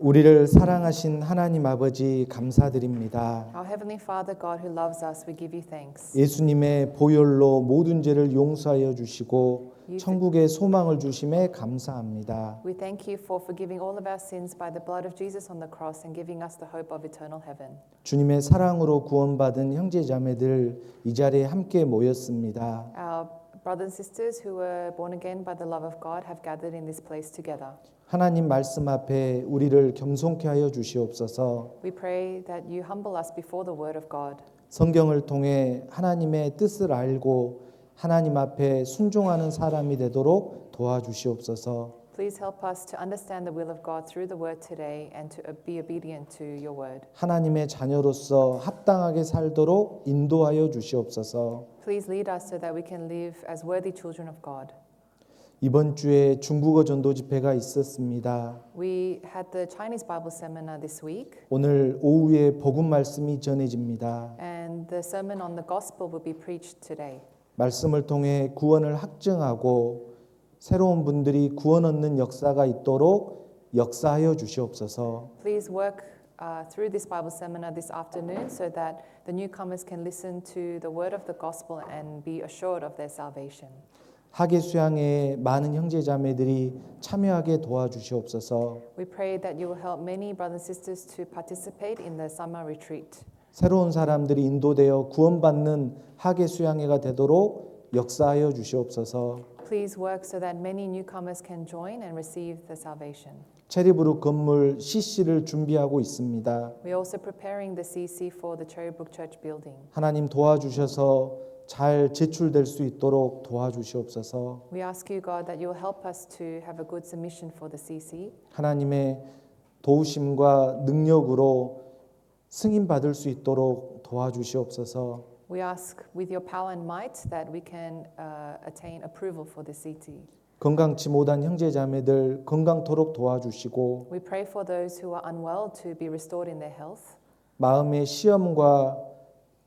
우리를 사랑하신 하나님 아버지 감사드립니다. Our Heavenly Father, God who loves us, we give you thanks. 예수님의 보혈로 모든 죄를 용서하여 주시고 천국의 소망을 주심에 감사합니다. We thank you for forgiving all of our sins by the blood of Jesus on the cross and giving us the hope of eternal heaven. 주님의 사랑으로 구원받은 형제자매들 이 자리에 함께 모였습니다. Our brothers and sisters who were born again by the love of God have gathered in this place together. 하나님 말씀 앞에 우리를 겸손케 하여 주시옵소서. We pray that you humble us before the word of God. 성경을 통해 하나님의 뜻을 알고 하나님 앞에 순종하는 사람이 되도록 도와주시옵소서. Please help us to understand the will of God through the word today and to be obedient to your word. 하나님의 자녀로서 합당하게 살도록 인도하여 주시옵소서. Please lead us so that we can live as worthy children of God. 이번 주에 중국어 전도 집회가 있었습니다. We had the Chinese Bible seminar this week, 오늘 오후에 복음 말씀이 전해집니다. and the sermon on the gospel will be preached today. 말씀을 통해 구원을 확증하고 새로운 분들이 구원 얻는 역사가 있도록 역사하여 주시옵소서. Please work through this Bible seminar this afternoon so that the newcomers can listen to the word of the gospel and be assured of their salvation. 학예 수양에 많은 형제자매들이 참여하게 도와주시옵소서. We pray that you will help many brothers and sisters to participate in the summer retreat. 새로운 사람들이 인도되어 구원받는 학예 수양회가 되도록 역사하여 주시옵소서. Please work so that many newcomers can join and receive the salvation. 체리브룩 건물 CC를 준비하고 있습니다. We're also preparing the CC for the Cherrybrook Church building. 하나님 도와주셔서 잘 제출될 수 있도록 도와주시옵소서. We ask you, God, that you will help us to have a good submission for the CC. 하나님의 도우심과 능력으로 승인 받을 수 있도록 도와주시옵소서. We ask with your power and might that we can attain approval for the CT. 건강치 못한 형제자매들 건강토록 도와주시고 We pray for those who are unwell to be restored in their health. 마음의 시험과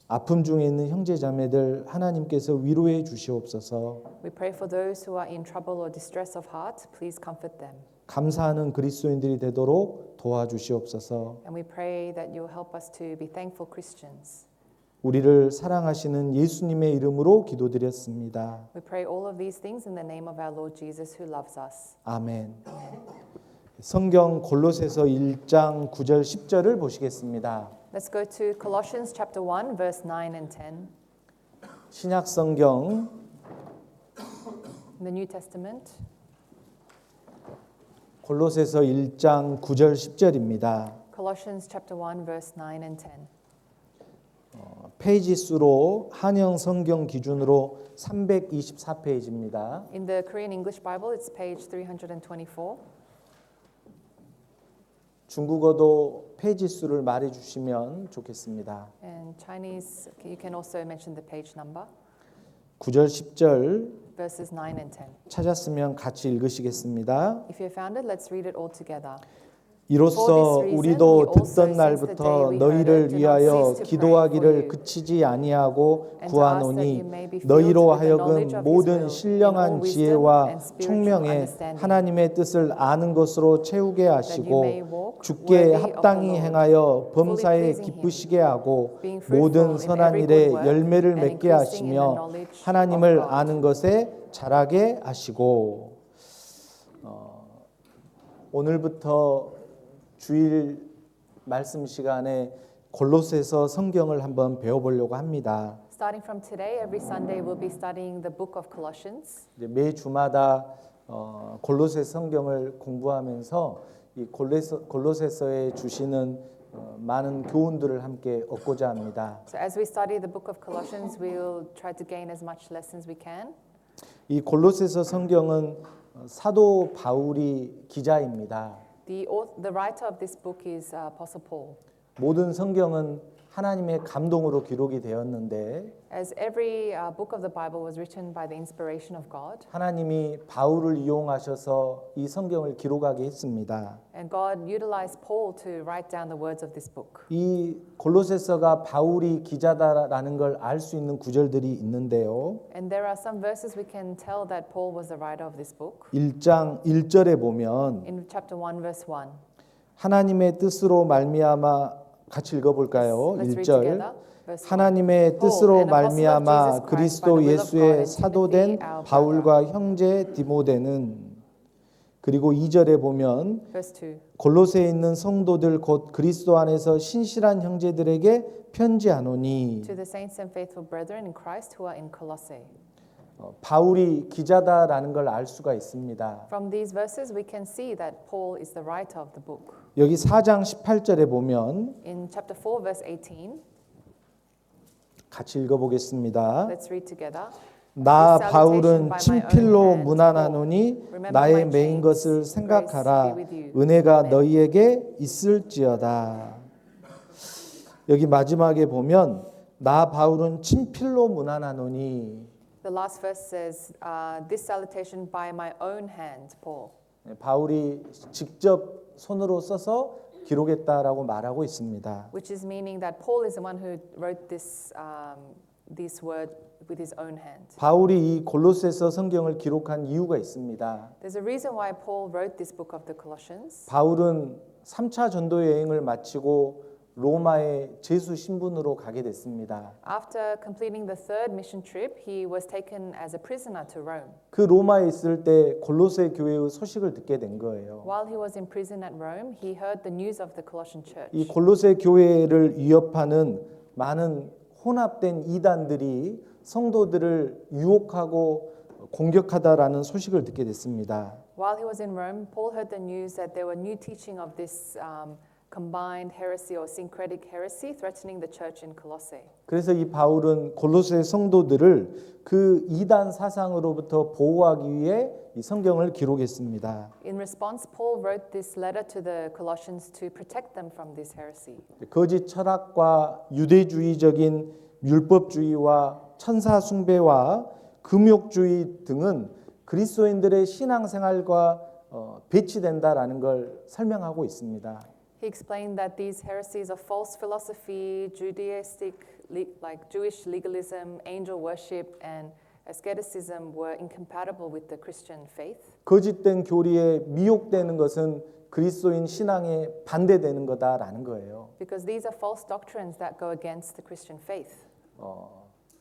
아픔 중에 있는 형제자매들 하나님께서 위로해 주시옵소서. We pray for those who are in trouble or distress of heart. Please comfort them. 감사하는 그리스도인들이 되도록 도와주시옵소서. And we pray that you will help us to be thankful Christians. 우리를 사랑하시는 예수님의 이름으로 기도드렸습니다. We pray all of these things in the name of our Lord Jesus who loves us. 아멘. 성경 골로새서 1장 9절 10절을 보시겠습니다. Let's go to Colossians chapter 1 verse 9 and 10. 신약 성경 In the New Testament, 골로새서 1장 9절 10절입니다. Colossians chapter 1 verse 9 and 10. 페이지 수로 한영 성경 기준으로 324페이지입니다. In the Korean English Bible, it's page 324. 중국어도 페이지 수를 말해 주시면 좋겠습니다. And Chinese, you can also mention the page number, 9절 10절 verses 9 and 10. 찾았으면 같이 읽으시겠습니다. If you found it, let's read it all together. 이로써 우리도 듣던 날부터 너희를 위하여 기도하기를 그치지 아니하고 구하노니 너희로 하여금 모든 신령한 지혜와 총명에 하나님의 뜻을 아는 것으로 채우게 하시고 주께 합당히 행하여 범사에 기쁘시게 하고 모든 선한 일에 열매를 맺게 하시며 하나님을 아는 것에 자라게 하시고 오늘부터 주일 말씀 시간에 골로새서 성경을 한번 배워보려고 합니다. Starting from today, every Sunday we'll be studying the book of Colossians. 매 주마다 골로새 성경을 공부하면서 이 골로새서에 주시는 많은 교훈들을 함께 얻고자 합니다. So as we study the book of Colossians, we'll try to gain as much lessons we can. 이 골로새서 성경은 사도 바울이 기자입니다. The writer of this book is Apostle Paul. 모든 성경은 하나님의 감동으로 기록이 되었는데 As every book of the Bible was written by the inspiration of God, 하나님이 바울을 이용하셔서 이 성경을 기록하게 했습니다. and God utilized Paul to write down the words of this book. 이 골로새서가 바울이 기자다라는 걸 알 수 있는 구절들이 있는데요. And there are some verses we can tell that Paul was the writer of this book. 1장 1절에 보면 In chapter 1 verse 1, 하나님의 뜻으로 말미암아 같이 읽어볼까요? Let's read 1절 together. Verse 1. 하나님의 뜻으로 an apostle of 말미암아 Jesus Christ by 그리스도 the will of God, 예수의 and 사도된 Timothy, our 바울과 형제 디모데는 그리고 2절에 보면 Verse 2. 골로새에 있는 성도들 곧 그리스도 안에서 신실한 형제들에게 편지하노니 To the saints and faithful brethren in Christ who are in Colossae. 바울이 기자다라는 걸 알 수가 있습니다. From these verses we can see that Paul is the writer of the book. 여기 4장 18절에 보면 In chapter 4 verse 18, 같이 읽어보겠습니다. let's read together. 나 This 바울은 salutation by my 친필로 own hand, 문안하노니 Remember 나의 my 메인 chains. 것을 Grace 생각하라. be with you. 은혜가 Amen. 너희에게 있을지어다. 여기 마지막에 보면 나 바울은 친필로 문안하노니 The last verse says, this salutation by my own hand, Paul. 바울이 직접 손으로 써서 기록했다라고 말하고 있습니다. Which is meaning that Paul is the one who wrote this word with his own hand. 바울이 이 골로새서 성경을 기록한 이유가 있습니다. There's a reason why Paul wrote this book of the Colossians. 바울은 3차 전도 여행을 마치고 로마에 제수 신분으로 가게 됐습니다. After completing the third mission trip, he was taken as a prisoner to Rome. 그 로마에 있을 때 골로새 교회의 소식을 듣게 된 거예요. While he was in prison at Rome, he heard the news of the Colossian church. 이 골로새 교회를 위협하는 많은 혼합된 이단들이 성도들을 유혹하고 공격하다라는 소식을 듣게 됐습니다. While he was in Rome, Paul heard the news that there were new teaching of this combined heresy or syncretic heresy threatening the church in Colossae. 그래서 이 바울은 골로새 성도들을 그 이단 사상으로부터 보호하기 위해 이 성경을 기록했습니다. In response, Paul wrote this letter to the Colossians to protect them from this heresy. 거짓 철학과 유대주의적인 율법주의와 천사 숭배와 금욕주의 등은 그리스도인들의 신앙생활과 배치된다라는 걸 설명하고 있습니다. He explained that these heresies of false philosophy, like Jewish legalism, angel worship, and asceticism were incompatible with the Christian faith. 거짓된 교리에 미혹되는 것은 그리스도인 신앙에 반대되는 거다라는 거예요. Because these are false doctrines that go against the Christian faith.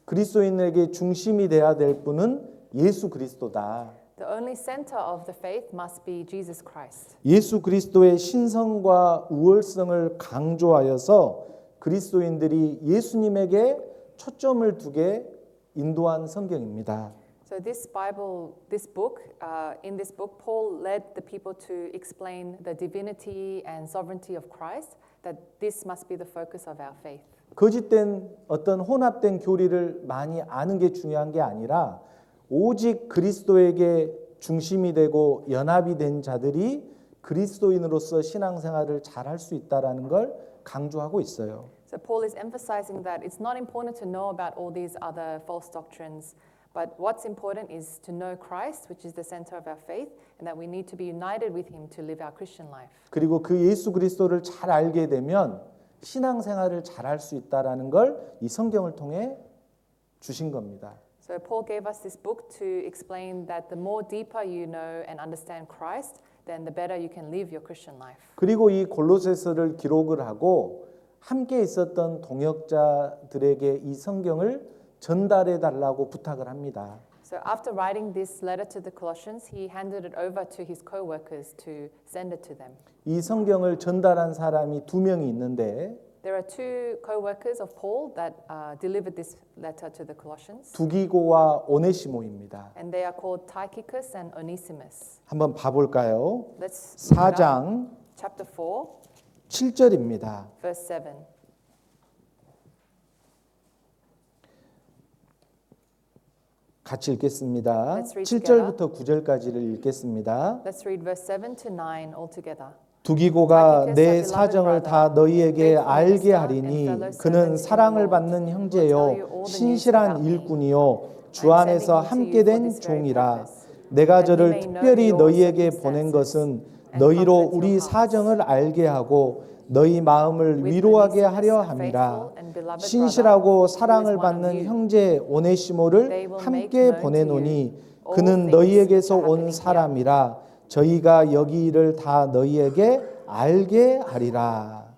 그리스도인에게 중심이 돼야 될 분은 예수 그리스도다. The only center of the faith must be Jesus Christ. 예수 그리스도의 신성과 우월성을 강조하여서 그리스도인들이 예수님에게 초점을 두게 인도한 성경입니다. So in this book, Paul led the people to explain the divinity and sovereignty of Christ, that this must be the focus of our faith. 거짓된 어떤 혼합된 교리를 많이 아는 게 중요한 게 아니라 오직 그리스도에게 중심이 되고 연합이 된 자들이 그리스도인으로서 신앙생활을 잘할 수 있다라는 걸 강조하고 있어요. So Paul is emphasizing that it's not important to know about all these other false doctrines, but what's important is to know Christ, which is the center of our faith, and that we need to be united with him to live our Christian life. 그리고 그 예수 그리스도를 잘 알게 되면 신앙생활을 잘할 수 있다라는 걸 이 성경을 통해 주신 겁니다. So Paul gave us this book to explain that the more deeper you know and understand Christ, then the better you can live your Christian life. 그리고 이 골로새서를 기록을 하고 함께 있었던 동역자들에게 이 성경을 전달해 달라고 부탁을 합니다. So after writing this letter to the Colossians, he handed it over to his co-workers to send it to them. 이 성경을 전달한 사람이 두 명이 있는데 There are two co-workers of Paul that delivered this letter to the Colossians. 두기고와 오네시모입니다. And they are called Tychicus and Onesimus. 한번 봐볼까요? Let's look it up. 4장 Chapter 4, 7절입니다. verse 7. 같이 읽겠습니다. Let's read 7절부터 9절까지를 읽겠습니다. Let's read verse 7 to 9 all together. 두기고가 내 사정을 다 너희에게 알게 하리니 그는 사랑을 받는 형제요 신실한 일꾼이요 주 안에서 함께된 종이라. 내가 저를 특별히 너희에게 보낸 것은 너희로 우리 사정을 알게 하고 너희 마음을 위로하게 하려 함이라. 신실하고 사랑을 받는 형제 오네시모를 함께 보내노니 그는 너희에게서 온 사람이라. 저희가 여기 일을 다 너희에게 알게 하리라.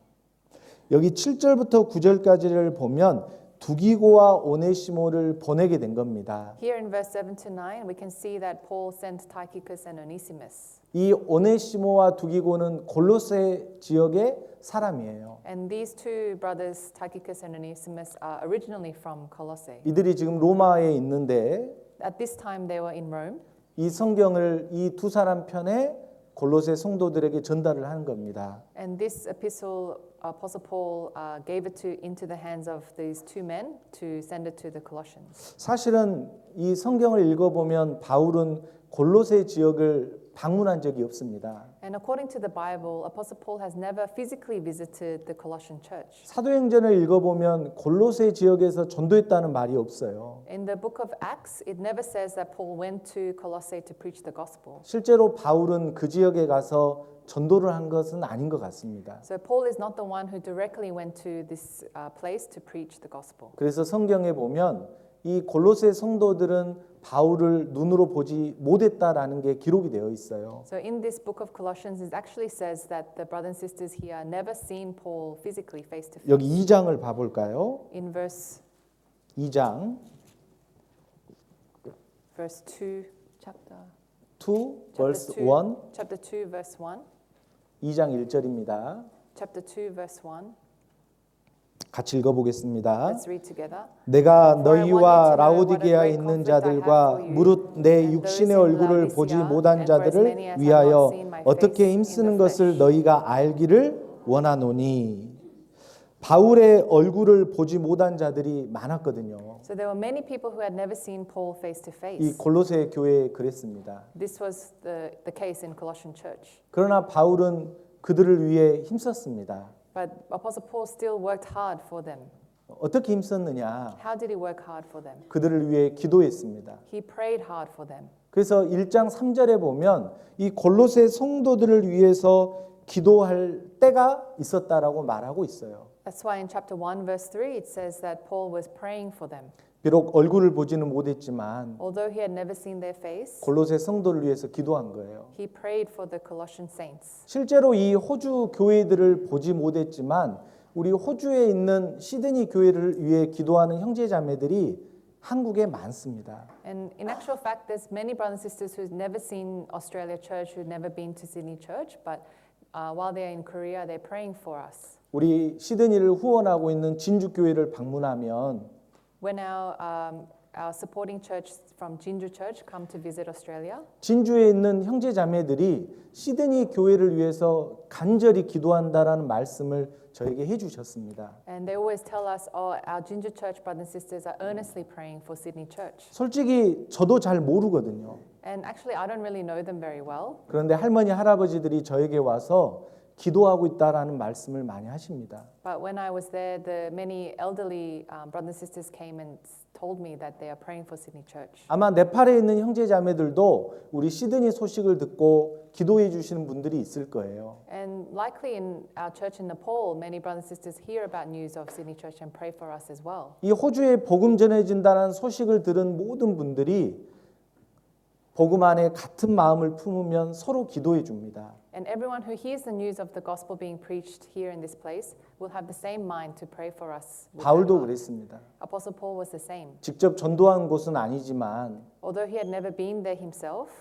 여기 7절부터 9절까지를 보면 두기고와 오네시모를 보내게 된 겁니다. Here in verse 7 to 9, we can see that Paul sent Tychicus and Onesimus. 이 오네시모와 두기고는 골로새 지역의 사람이에요. And these two brothers, Tychicus and Onesimus, are originally from Colossae. 이들이 지금 로마에 있는데 At this time, they were in Rome. 이 성경을 이 두 사람 편에 골로새 성도들에게 전달을 하는 겁니다. And this epistle, Apostle Paul gave it into the hands of these two men to send it to the Colossians. 사실은 이 성경을 읽어보면 바울은 골로새 지역을 방문한 적이 없습니다. And according to the Bible, Apostle Paul has never physically visited the Colossian church. 사도행전을 읽어보면 골로새 지역에서 전도했다는 말이 없어요. In the book of Acts, it never says that Paul went to Colossae to preach the gospel. 실제로 바울은 그 지역에 가서 전도를 한 것은 아닌 것 같습니다. So Paul is not the one who directly went to this place to preach the gospel. 그래서 성경에 보면 이 골로새 성도들은 바울을 눈으로 보지 못했다라는 게 기록이 되어 있어요. So in this book of Colossians, it actually says that the brothers and sisters here never seen Paul physically face to face. 여기 2장을 봐볼까요? In verse 2장 2, chapter 2, verse 2, 1, chapter 2, verse 1, 2장 1절입니다. chapter 2, verse 1. 같이 읽어보겠습니다. Let's read together. 내가 너희와 라오디게아에 있는 자들과 무릇 내 육신의 얼굴을 보지 못한 자들을 위하여 어떻게 힘쓰는 것을 너희가 알기를 원하노니. 바울의 얼굴을 보지 못한 자들이 많았거든요. So there were many people who had never seen Paul face to 이 face. 골로새 교회에 그랬습니다. This was the case in Colossian church. 그러나 바울은 그들을 위해 힘썼습니다. But Apostle Paul still worked hard for them. 어떻게 힘썼느냐? How did he work hard for them? 그들을 위해 기도했습니다. He prayed hard for them. 그래서 1장 3절에 보면 이 골로새 성도들을 위해서 기도할 때가 있었다라고 말하고 있어요. That's why in chapter 1 verse 3 it says that Paul was praying for them. 비록 얼굴을 보지는 못했지만 Although he had never seen their face, 골로새 성도를 위해서 기도한 거예요. he prayed for the Colossian saints. 실제로 이 호주 교회들을 보지 못했지만 우리 호주에 있는 시드니 교회를 위해 기도하는 형제자매들이 한국에 많습니다. And in actual fact, there's many brothers and sisters who've never seen Australia Church, who've never been to Sydney Church, but while they're in Korea, they're praying for us. 우리 시드니를 후원하고 있는 진주 교회를 방문하면 When our supporting church from Jinju Church come to visit Australia, 진주에 있는 형제자매들이 시드니 교회를 위해서 간절히 기도한다라는 말씀을 저에게 해주셨습니다. and they always tell us, "Oh, our Jinju Church brothers and sisters are earnestly praying for Sydney Church." 솔직히 저도 잘 모르거든요. And actually, I don't really know them very well. 그런데 할머니 할아버지들이 저에게 와서 기도하고 있다라는 말씀을 많이 하십니다. But when I was there, the many elderly brothers and sisters came and told me that they are praying for Sydney Church. 아마 네팔에 있는 형제자매들도 우리 시드니 소식을 듣고 기도해 주시는 분들이 있을 거예요. And likely in our church in Nepal, many brothers and sisters hear about news of Sydney Church and pray for us as well. 이 호주에 복음 전해진다는 소식을 들은 모든 분들이 복음 안에 같은 마음을 품으면 서로 기도해 줍니다. And everyone who hears the news of the gospel being preached here in this place will have the same mind to pray for us. with that 바울도 heart. 그랬습니다. Apostle Paul was the same. 직접 전도한 곳은 아니지만 Although he had never been there himself,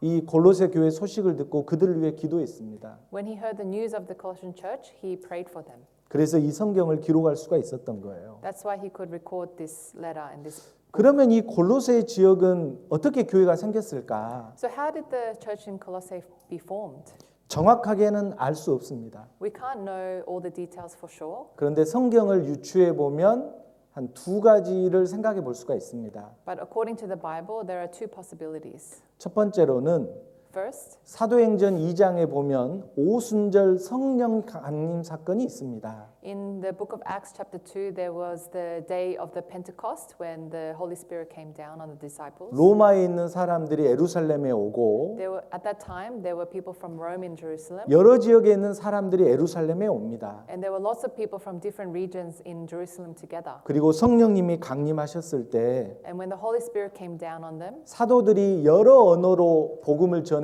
이 골로새 교회 소식을 듣고 그들을 위해 기도했습니다. when he heard the news of the Colossian church, he prayed for them. 그래서 이 성경을 기록할 수가 있었던 거예요. That's why he could record this letter and this. 그러면 이 골로새 지역은 어떻게 교회가 생겼을까? So how did the church in Colossae be formed? 정확하게는 알 수 없습니다. We can't know all the details for sure, 그런데 성경을 유추해 보면 한 두 가지를 생각해 볼 수가 있습니다. but according to the Bible, there are two possibilities. 첫 번째로는 First, 사도행전 2장에 보면 오순절 성령 강림 사건이 있습니다. in the book of Acts chapter 2, there was the day of the Pentecost when the Holy Spirit came down on the disciples. 로마에 있는 사람들이 예루살렘에 오고 At that time, there were people from Rome in Jerusalem, 여러 지역에 있는 사람들이 예루살렘에 옵니다. and there were lots of people from different regions in Jerusalem together. 그리고 성령님이 강림하셨을 때 And when the Holy Spirit came down on them, 사도들이 여러 언어로 복음을 전했고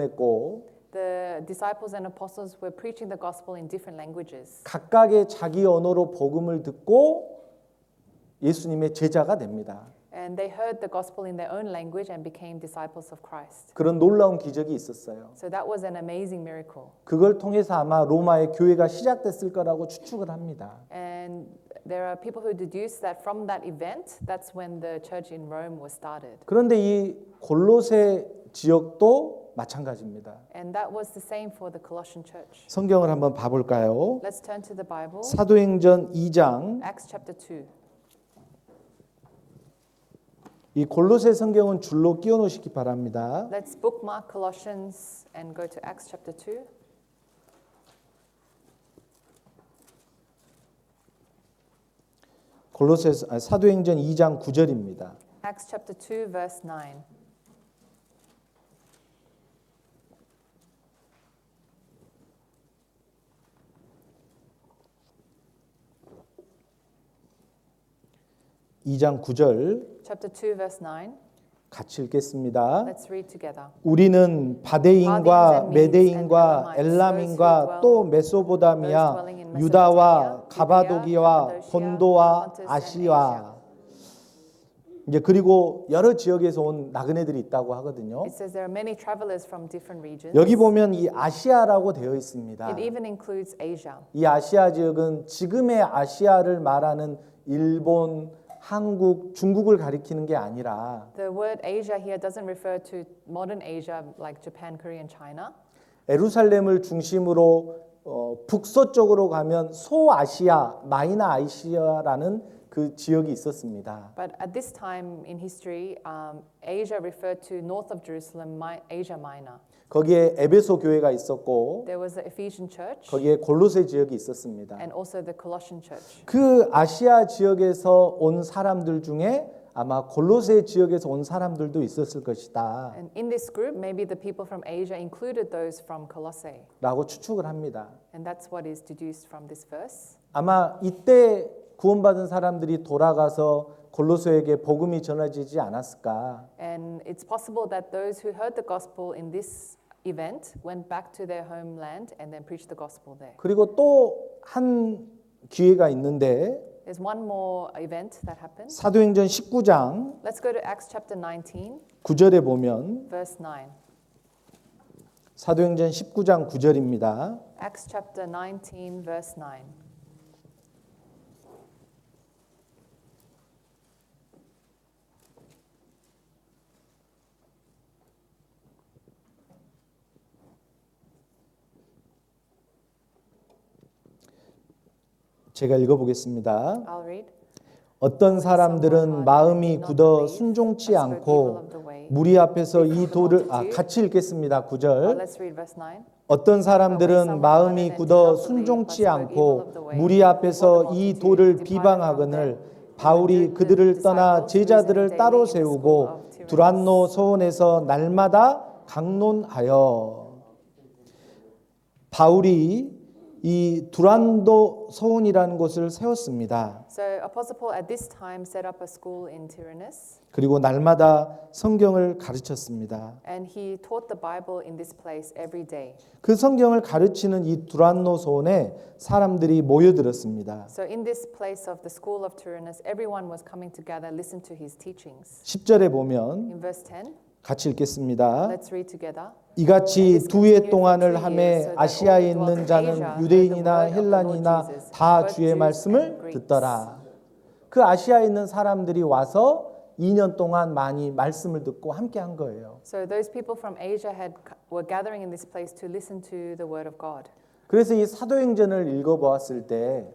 the disciples and apostles were preaching the gospel in different languages. 각각의 자기 언어로 복음을 듣고 예수님의 제자가 됩니다. And they heard the gospel in their own language and became disciples of Christ. 그런 놀라운 기적이 있었어요. So that was an amazing miracle. 그걸 통해서 아마 로마의 교회가 시작됐을 거라고 추측을 합니다. And there are people who deduce that from that event, that's when the church in Rome was started. 그런데 이 골로새 지역도 마찬가지입니다. And that was the same for the Colossian church. 성경을 한번 봐볼까요? Let's turn to the Bible. 사도행전 2장. Acts chapter 2. 이 골로새 성경은 줄로 끼워 놓으시기 바랍니다. Let's bookmark Colossians and go to Acts chapter 2. 사도행전 2장 9절입니다. Acts chapter 2 verse 9. (2장 9절) Chapter 2 verse 9. 같이 읽겠습니다. Let's read together. 우리는 바데인과 메데인과 엘람인과 또 메소포타미아, 유다와 가바도기와 본도와 아시아 이제 그리고 여러 지역에서 온 나그네들이 있다고 하거든요. It says there are many travelers from different regions. 여기 보면 이 아시아라고 되어 있습니다. It even includes Asia. 이 아시아 지역은 지금의 아시아를 말하는 일본, 한국, 중국을 가리키는 게 아니라 The word Asia here doesn't refer to modern Asia like Japan, Korea, and China. 예루살렘을 중심으로 북서쪽으로 가면 소아시아, 마이너 아시아라는 그 지역이 있었습니다. But at this time in history, Asia referred to north of Jerusalem, Asia Minor. 거기에 에베소 교회가 있었고 There was the Ephesian church 거기에 골로새 지역이 있었습니다. and also the Colossian church. 그 아시아 지역에서 온 사람들 중에 아마 골로새 지역에서 온 사람들도 있었을 것이다. And in this group, maybe the people from Asia included those from Colossae. 라고 추측을 합니다. And that's what is deduced from this verse. 아마 이때 구원받은 사람들이 돌아가서 골로새에게 복음이 전해지지 않았을까? And it's possible that those who heard the gospel in this event went back to their homeland and then preached the gospel there. 그리고 또 한 기회가 있는데 There's one more event that happened. 사도행전 19장 Let's go to Acts chapter 19, 9절에 보면 verse 9. 사도행전 19장 9절입니다. Acts chapter 19, verse 9. 제가 읽어보겠습니다. I'll read. 어떤 사람들은 마음이 굳어 순종치 않고 무리 앞에서 이 돌을 같이 읽겠습니다. 9절. Let's read verse 9. 어떤 사람들은 마음이 굳어 순종치 않고 무리 앞에서 이 돌을 비방하거늘 바울이 그들을 떠나 제자들을 따로 세우고 두란노 소원에서 날마다 강론하여 바울이 이 두란노 소원이라는 곳을 세웠습니다. So Apostle Paul at this time set up a school in Tyrannus. 그리고 날마다 성경을 가르쳤습니다. And he taught the Bible in this place every day. 그 성경을 가르치는 이 두란노 소원에 사람들이 모여들었습니다. So in this place of the school of Tyrannus, everyone was coming together, listen to his teachings. 10절에 보면 In verse 10, 같이 읽겠습니다. let's read together. 이같이 두 해 동안을 하매 아시아에 있는 자는 유대인이나 헬란이나 다 주의 말씀을 듣더라. 그 아시아에 있는 사람들이 와서 2년 동안 많이 말씀을 듣고 함께 한 거예요. So those people from Asia were gathering in this place to listen to the word of God. 그래서 이 사도행전을 읽어보았을 때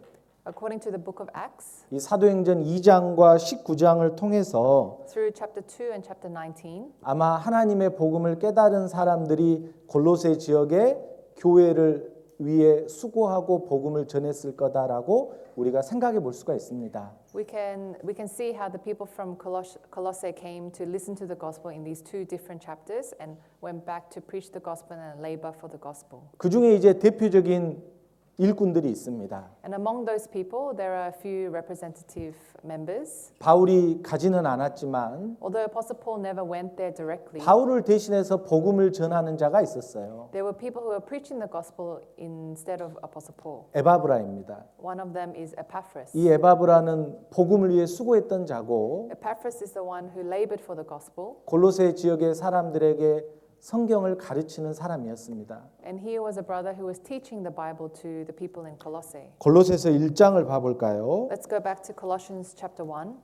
According to the book of Acts, 이 사도행전 2장과 19장을 통해서 through chapter 2 and chapter 19, 아마 하나님의 복음을 깨달은 사람들이 골로새 지역에 교회를 위해 수고하고 복음을 전했을 거다라고 우리가 생각해 볼 수가 있습니다. we can see how the people from Colossae came to listen to the gospel in these two different chapters and went back to preach the gospel and labor for the gospel. 그 중에 이제 대표적인 일꾼들이 있습니다. And among those people, there are a few representative members. 바울이 가지는 않았지만 Although Apostle Paul never went there directly, 바울을 대신해서 복음을 전하는 자가 있었어요. there were people who were preaching the gospel instead of Apostle Paul. 에바브라입니다. One of them is Epaphras. 이 에바브라는 복음을 위해 수고했던 자고 Epaphras is the one who labored for the gospel, 골로새 지역의 사람들에게 성경을 가르치는 사람이었습니다. and he was a brother who was teaching the Bible to the people in Colossae. 골로새서 1장을 봐볼까요? Let's go back to Colossians chapter 1.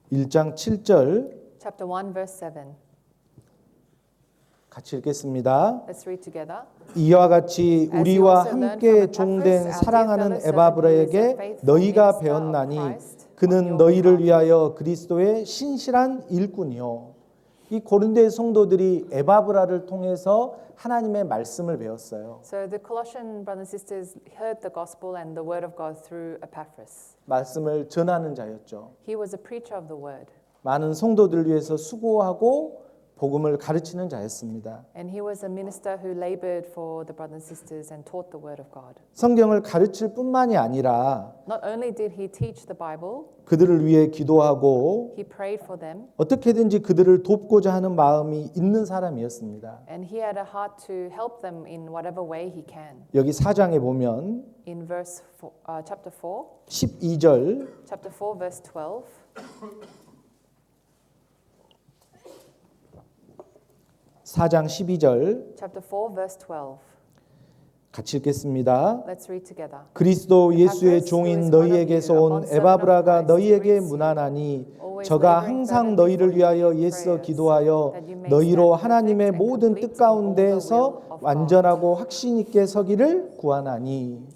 일장 7절 Chapter 1, verse 7. 같이 읽겠습니다. Let's read together. 이와 같이 우리와 함께 종된 사랑하는 에바브라에게 너희가 배웠나니 그는 너희를 위하여 그리스도의 신실한 일꾼이요. 이 고린도의 성도들이 에바브라를 통해서 하나님의 말씀을 배웠어요. So the Colossian brothers and sisters heard the gospel and the word of God through Epaphras. 말씀을 전하는 자였죠. He was a preacher of the word. 많은 성도들 위해서 수고하고 복음을 가르치는 자였습니다. And he was a minister who labored for the brothers and sisters and taught the word of God. 성경을 가르칠 뿐만이 아니라 Not only did he teach the Bible, 그들을 위해 기도하고 he prayed for them, 어떻게든지 그들을 돕고자 하는 마음이 있는 사람이었습니다. and he had a heart to help them in whatever way he can. 여기 4장에 보면 In chapter 4, 12절 chapter 4, verse 12. 4장 12절 Chapter 4, verse 12. 같이 읽겠습니다. Let's read together. 그리스도 예수의 종인 너희에게서 온 에바브라가 너희에게 문안하니 저가 항상 너희를 위하여 예서 기도하여 너희로 하나님의 모든 뜻 가운데에서 완전하고 확신 있게 서기를 구하나니.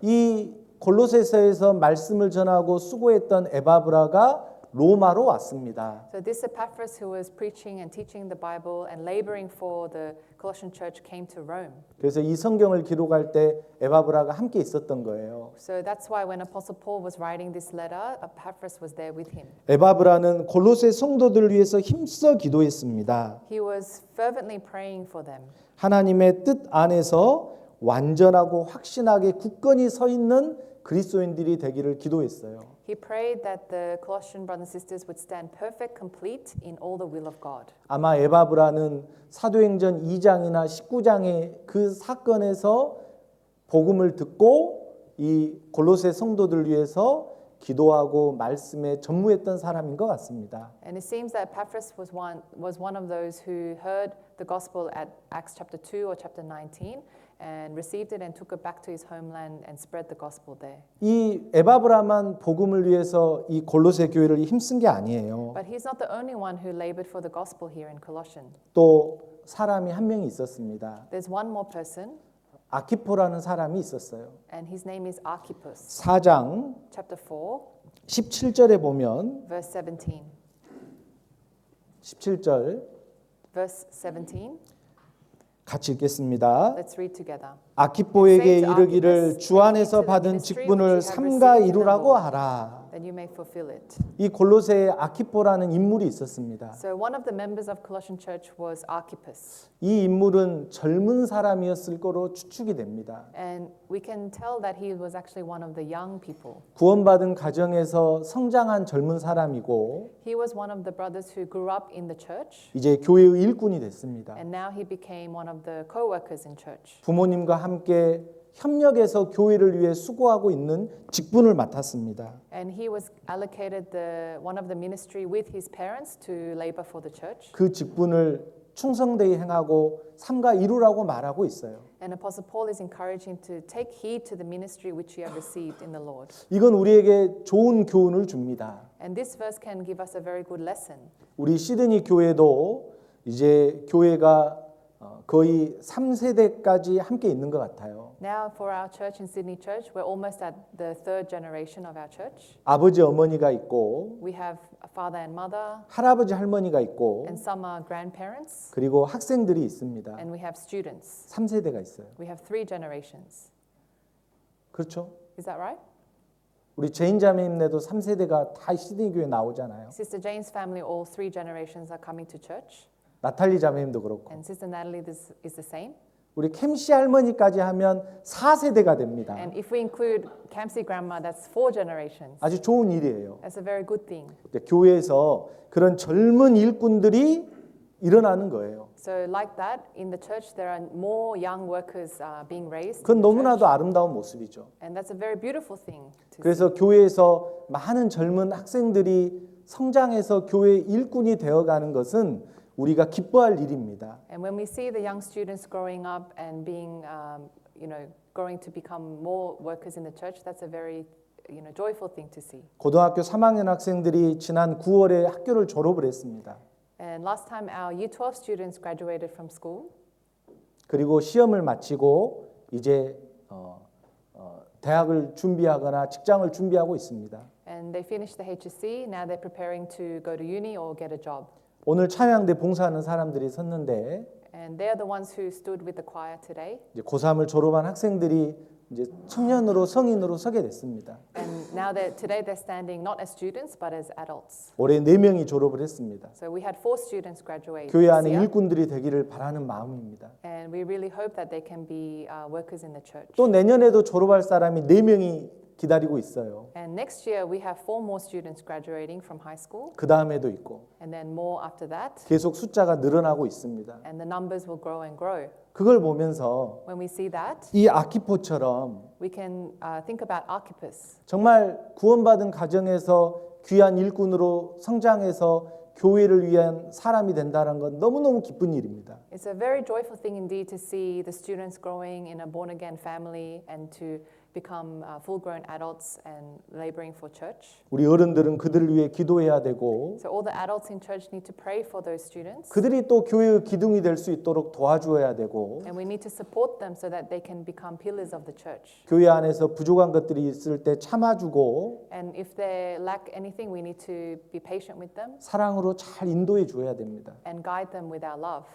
이 골로새서에서 말씀을 전하고 수고했던 에바브라가 로마로 왔습니다. So this Epaphras who was preaching and teaching the Bible and laboring for the Colossian church came to Rome. 그래서 이 성경을 기록할 때 에바브라가 함께 있었던 거예요. So that's why when Apostle Paul was writing this letter, Epaphras was there with him. 에바브라는 골로새 성도들을 위해서 힘써 기도했습니다. He was fervently praying for them. 하나님의 뜻 안에서 완전하고 확신하게 굳건히 서 있는 그리스도인들이 되기를 기도했어요. He prayed that the Colossian brothers and sisters would stand perfect, complete in all the will of God. 아마 에바브라는 사도행전 2장이나 19장의 그 사건에서 복음을 듣고 이 골로새 성도들 위해서 기도하고 말씀에 전무했던 사람인 것 같습니다. And it seems that Epaphras was one of those who heard the gospel at Acts chapter 2 or chapter 19 and received it and took it back to his homeland and spread the gospel there. 이 에바브라만 복음을 위해서 이 골로새 교회를 힘쓴 게 아니에요. But he's not the only one who labored for the gospel here in Colossian. 또 사람이 한 명이 있었습니다. There's one more person, 아키포라는 사람이 있었어요. and his name is Archippus. 4장 Chapter 4, 17절에 보면 verse 17. 17절 Verse 17. 같이 읽겠습니다. Let's read together. 아키포에게 이르기를 주 안에서 받은 직분을 삼가 이루라고 하라. That you may fulfill it. 이 골로새에 아키포라는 인물이 있었습니다. So one of the members of Colossian church was Archippus. 이 인물은 젊은 사람이었을 거로 추측이 됩니다. And we can tell that he was actually one of the young people. 구원받은 가정에서 성장한 젊은 사람이고 He was one of the brothers who grew up in the church, 이제 교회의 일꾼이 됐습니다. and now he became one of the co-workers in church. 부모님과 함께 협력해서 교회를 위해 수고하고 있는 직분을 맡았습니다. And he was allocated one of the ministry with his parents to labor for the church. 그 직분을 충성되게 행하고 삼가 이루라고 말하고 있어요. And Apostle Paul is encouraging to take heed to the ministry which you have received in the Lord. 이건 우리에게 좋은 교훈을 줍니다. And this verse can give us a very good lesson. 우리 시드니 교회도 이제 교회가 거의 3세대까지 함께 있는 것 같아요. Now for our church in Sydney Church, we're almost at the third generation of our church. 아버지 어머니가 있고 We have a father and mother, 할아버지 할머니가 있고 and some are grandparents, 그리고 학생들이 있습니다. and we have students. 3세대가 있어요. We have three generations. 그렇죠? Is that right? 우리 제인 자매님네도 3세대가 다 시드니 교회 나오잖아요. Sister Jane's family, all 3 generations are coming to church. 나탈리 자매님도 그렇고. And Sister Natalie is the same. 우리 캠시 할머니까지 하면 4세대가 됩니다. And if we include Campsie grandma, that's 4 generations. 아주 좋은 일이에요. That's a very good thing. 교회에서 그런 젊은 일꾼들이 일어나는 거예요. So like that, in the church there are more young workers being raised. 그건 in the 너무나도 church. 아름다운 모습이죠. And that's a very beautiful thing to see. 그래서 교회에서 많은 젊은 학생들이 성장해서 교회 일꾼이 되어가는 것은 우리가 기뻐할 일입니다. And when we see the young students growing up and being, growing to become more workers in the church, that's a very, joyful thing to see. 고등학교 3학년 학생들이 지난 9월에 학교를 졸업을 했습니다. And last time our Year 12 students graduated from school. 그리고 시험을 마치고 이제 대학을 준비하거나 직장을 준비하고 있습니다. And they finished the HSC. Now they're preparing to go to uni or get a job. 오늘 찬양대 봉사하는 사람들이 섰는데 And they're the ones who stood with the choir today. 이제 고3을 졸업한 학생들이 이제 청년으로 성인으로 서게 됐습니다. And now today they're standing not as students but as adults. 올해 4명이 졸업을 했습니다. So we had 4 students graduate 교회 this 안에 year. 일꾼들이 되기를 바라는 마음입니다. And we really hope that they can be workers in the church. 또 내년에도 졸업할 사람이 4명이 기다리고 있어요. And next year we have 4 more students graduating from high school. 그 다음에도 있고 And then more after that. 계속 숫자가 늘어나고 있습니다. And the numbers will grow and grow. 그걸 보면서 When we see that, 이 아키포처럼 we can think about Archippus. 정말 구원받은 가정에서 귀한 일꾼으로 성장해서 교회를 위한 사람이 된다는 건 너무너무 기쁜 일입니다. It's a very joyful thing indeed to see the students growing in a born-again family and to become full-grown adults and laboring for church. 우리 어른들은 그들을 위해 기도해야 되고 So all the adults in church need to pray for those students. 그들이 또 교회의 기둥이 될 수 있도록 도와줘야 되고 And we need to support them so that they can become pillars of the church. 교회 안에서 부족한 것들이 있을 때 참아주고 And if they lack anything, we need to be patient with them 사랑으로 잘 인도해 줘야 됩니다. and guide them with our love.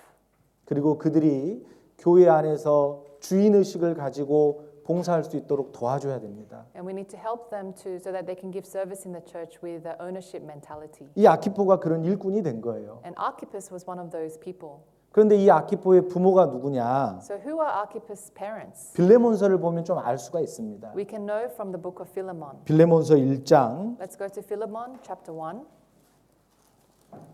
그리고 그들이 교회 안에서 주인의식을 가지고 봉사할 수 있도록 도와줘야 됩니다. And we need to help them so that they can give service in the church with the ownership mentality. 이 아키포가 그런 일꾼이 된 거예요. And Archippus was one of those people. 그런데 이 아키포의 부모가 누구냐? So who are Archippus' parents? 빌레몬서를 보면 좀 알 수가 있습니다. We can know from the book of Philemon. 빌레몬서 1장 Let's go to Philemon chapter 1.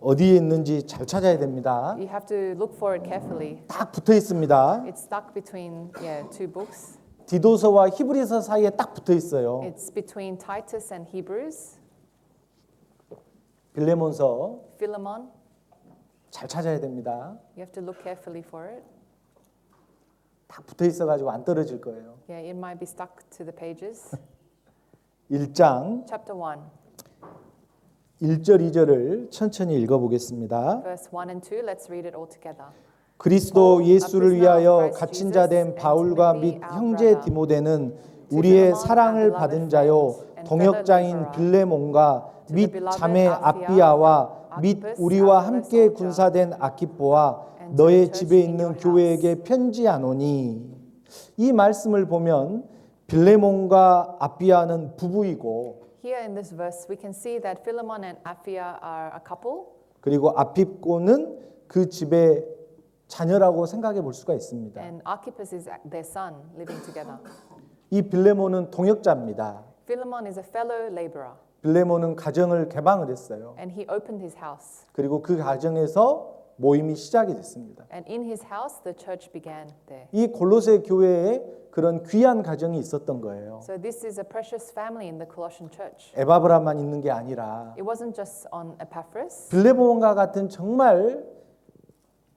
어디에 있는지 잘 찾아야 됩니다. You have to look for it carefully. 딱 붙어 있습니다. It's stuck between 2 books. 디도서와 히브리서 사이에 딱 붙어 있어요. It's between Titus and Hebrews. 빌레몬서 Philemon. 잘 찾아야 됩니다. You have to look carefully for it. 딱 붙어 있어가지고 안 떨어질 거예요. Yeah, it might be stuck to the pages. 1장 Chapter 1, 1절 2절을 천천히 읽어보겠습니다. verse 1 and 2. Let's read it all together. 그리스도 예수를 위하여 갇힌 자 된 바울과 및 형제 디모데는 우리의 사랑을 받은 자요 동역자인 빌레몬과 및 자매 아비아와 및 우리와 함께 군사된 아키포와 너의 집에 있는 교회에게 편지하노니. 이 말씀을 보면 빌레몬과 아비아는 부부이고 Here in this verse, we can see that Philemon and Apphia are a couple, 그리고 아피꼬는 그 집의 자녀라고 생각해 볼 수가 있습니다. and Archippus is their son living together. 이 빌레몬은 동역자입니다. Philemon is a fellow laborer, 빌레몬은 가정을 개방을 했어요. and he opened his house. 그리고 그 가정에서 모임이 시작이 됐습니다. And in his house, the church began there. 이 골로새 교회에 그런 귀한 가정이 있었던 거예요. So this is a precious family in the Colossian church. 에바브라만 있는 게 아니라 It wasn't just on Epaphras. 빌레몬과 같은 정말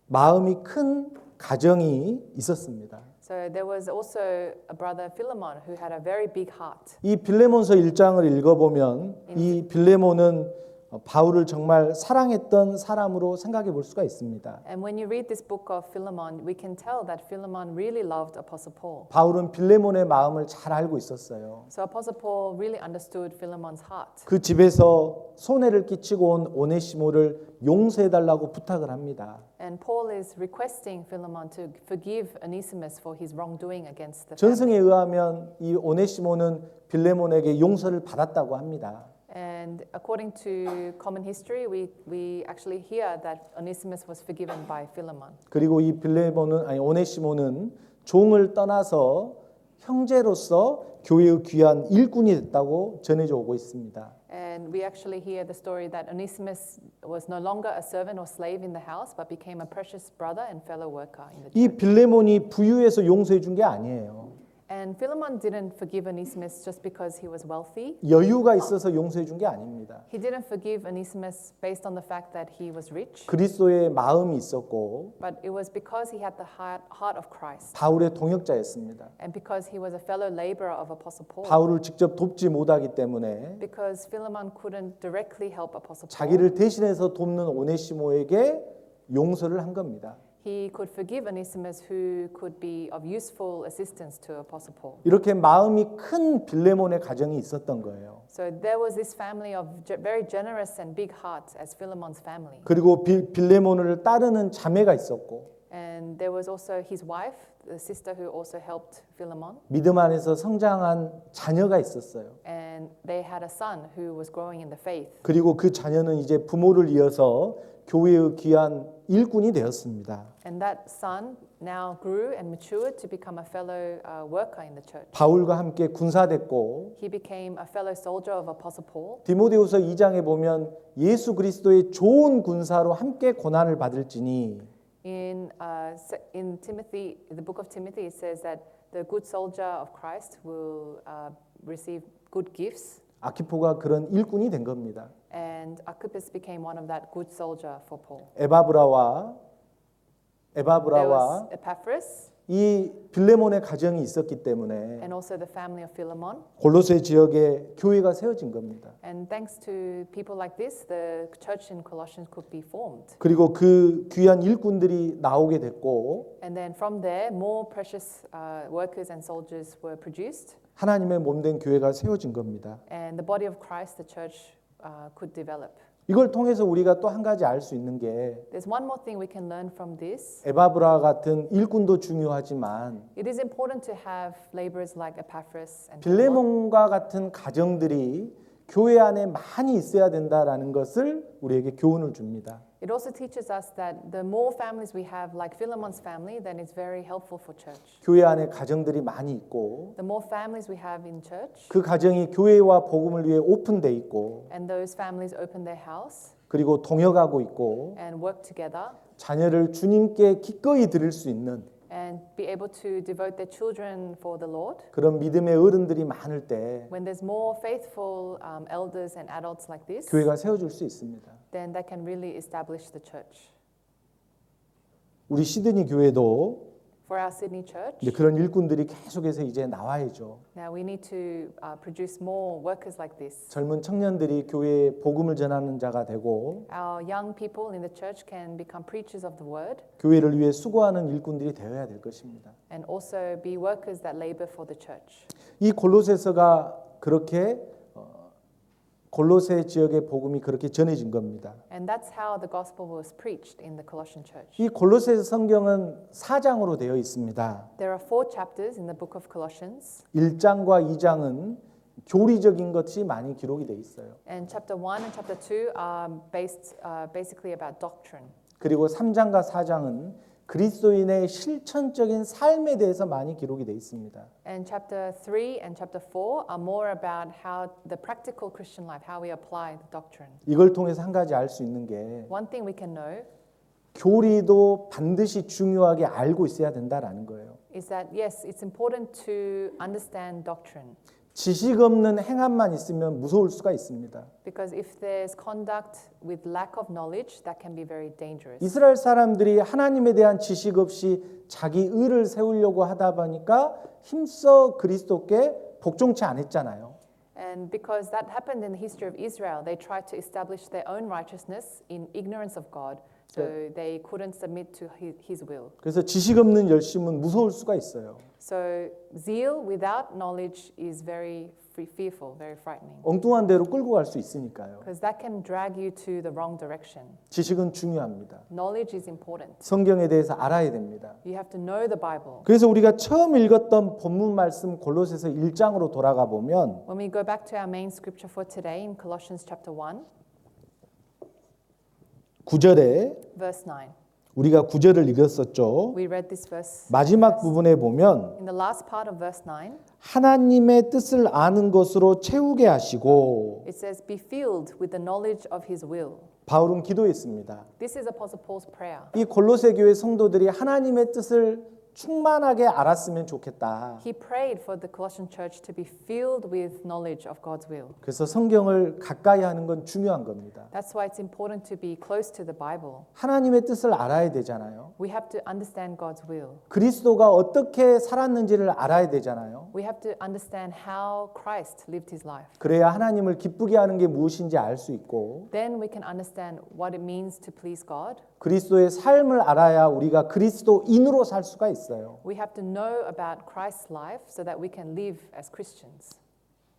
마음이 큰 가정이 있었습니다. So there was also a brother Philemon who had a very big heart. 이 빌레몬서 1장을 읽어보면 이 빌레몬은 바울을 정말 사랑했던 사람으로 생각해 볼 수가 있습니다. And when you read this book of Philemon, we can tell that Philemon really loved Apostle Paul. 바울은 빌레몬의 마음을 잘 알고 있었어요. So Apostle Paul really understood Philemon's heart. 그 집에서 손해를 끼치고 온 오네시모를 용서해 달라고 부탁을 합니다. And Paul is requesting Philemon to forgive Onesimus for his wrongdoing against the family. 전승에 의하면 이 오네시모는 빌레몬에게 용서를 받았다고 합니다. And according to common history, we actually hear that Onesimus was forgiven by Philemon. 그리고 이 오네시모는 종을 떠나서 형제로서 교회의 귀한 일꾼이 됐다고 전해져 오고 있습니다. And we actually hear the story that Onesimus was no longer a servant or slave in the house, but became a precious brother and fellow worker in the 이 church. 빌레몬이 부유해서 용서해 준 게 아니에요. And Philemon didn't forgive Onesimus just because he was wealthy. 여유가 있어서 용서해 준 게 아닙니다. He didn't forgive Onesimus based on the fact that he was rich, 그리스도의 마음이 있었고 but it was because he had the heart of Christ 바울의 동역자였습니다. and because he was a fellow laborer of Apostle Paul. 바울을 직접 돕지 못하기 때문에 Because Philemon couldn't directly help Apostle Paul, 자기를 대신해서 돕는 오네시모에게 용서를 한 겁니다. he could forgive Onesimus, who could be of useful assistance to Apostle Paul. 이렇게 마음이 큰 빌레몬의 가정이 있었던 거예요. So there was this family of very generous and big hearts as Philemon's family. 그리고 빌레몬을 따르는 자매가 있었고 And there was also his wife, the sister who also helped Philemon. 믿음 안에서 성장한 자녀가 있었어요. And they had a son who was growing in the faith. 그리고 그 자녀는 이제 부모를 이어서 교회의 귀한 일꾼이 되었습니다. And that son now grew and matured to become a fellow worker in the church. 바울과 함께 군사됐고 He became a fellow soldier of Apostle Paul. 디모데후서 2장에 보면 예수 그리스도의 좋은 군사로 함께 고난을 받을지니 In Timothy, the book of Timothy, it says that the good soldier of Christ will receive good gifts. 아키포가 그런 일꾼이 된 겁니다. And Archippus became one of that good soldier for Paul. 에바브라와 There was Epaphras 이 빌레몬의 가정이 있었기 때문에 and also the family of Philemon. 골로새 지역에 교회가 세워진 겁니다. And thanks to people like this, the church in Colossians could be formed. 그리고 그 귀한 일꾼들이 나오게 됐고 And then from there, more precious workers and soldiers were produced. 하나님의 몸된 교회가 세워진 겁니다. And the body of Christ, the church, could develop. 이걸 통해서 우리가 또 한 가지 알 수 있는 게 There's one more thing we can learn from this. 에바브라 같은 일꾼도 중요하지만 It is important to have laborers like Epaphras and Philemon. 빌레몬과 같은 가정들이 교회 안에 많이 있어야 된다라는 것을 우리에게 교훈을 줍니다. It also teaches us that the more families we have, like Philemon's family, then it's very helpful for church. 교회 안에 가정들이 많이 있고 The more families we have in church, 그 가정이 교회와 복음을 위해 오픈돼 있고 and those families open their house 그리고 동역하고 있고 and work together 자녀를 주님께 기꺼이 드릴 수 있는 and be able to devote their children for the Lord. 그런 믿음의 어른들이 많을 때 When there's more faithful elders and adults like this, 교회가 세워질 수 있습니다. then that can really establish the church. 우리 시드니 교회도 For our Sydney church, 이제 그런 일꾼들이 계속해서 이제 나와야죠. now we need to produce more workers like this. 젊은 청년들이 교회에 복음을 전하는 자가 되고 Our young people in the church can become preachers of the word 교회를 위해 수고하는 일꾼들이 되어야 될 것입니다. and also be workers that labor for the church. 이 골로새서가 그렇게 골로새 지역의 복음이 그렇게 전해진 겁니다. And that's how the gospel was preached in the Colossian church. 이 골로새 성경은 4장으로 되어 있습니다. There are 4 chapters in the book of Colossians, 1장과 2장은 교리적인 것이 많이 기록이 되어 있어요. and chapter 1 and chapter 2 are based basically about doctrine. 그리고 3장과 4장은 그리스도인의 실천적인 삶에 대해서 많이 기록이 되어 있습니다. And chapter 3 and chapter 4 are more about how the practical Christian life, how we apply the doctrine. 이걸 통해서 한 가지 알 수 있는 게 One thing we can know 교리도 반드시 중요하게 알고 있어야 된다라는 거예요. is that yes, it's important to understand doctrine. 지식 없는 행함만 있으면 무서울 수가 있습니다. Because if there's conduct with lack of knowledge, that can be very dangerous. 이스라엘 사람들이 하나님에 대한 지식 없이 자기 의를 세우려고 하다 보니까 힘써 그리스도께 복종치 않았잖아요. And because that happened in the history of Israel, they tried to establish their own righteousness in ignorance of God. So they couldn't submit to his will. 그래서 지식 없는 열심은 무서울 수가 있어요. So zeal without knowledge is very fearful, very frightening. 엉뚱한 데로 끌고 갈 수 있으니까요. Because that can drag you to the wrong direction. 지식은 중요합니다. Knowledge is important. 성경에 대해서 알아야 됩니다. You have to know the Bible. 그래서 우리가 처음 읽었던 본문 말씀 골로새서 1장으로 돌아가 보면 When we go back to our main scripture for today in Colossians chapter 1, 9절에 verse 9. 우리가 9절을 읽었었죠. We read this verse. 마지막 부분에 보면 In the last part of verse 9, 하나님의 뜻을 아는 것으로 채우게 하시고 it says, "Be filled with the knowledge of His will." 바울은 기도했습니다. This is Apostle Paul's prayer. 이 골로새 교회 성도들이 하나님의 뜻을 충만하게 알았으면 좋겠다. He prayed for the Colossian church to be filled with knowledge of God's will. 그래서 성경을 가까이 하는 건 중요한 겁니다. That's why it's important to be close to the Bible. 하나님의 뜻을 알아야 되잖아요. We have to understand God's will. 그리스도가 어떻게 살았는지를 알아야 되잖아요. We have to understand how Christ lived his life. 그래야 하나님을 기쁘게 하는 게 무엇인지 알 수 있고 Then we can understand what it means to please God. 그리스도의 삶을 알아야 우리가 그리스도인으로 살 수가 있어요. We have to know about Christ's life so that we can live as Christians.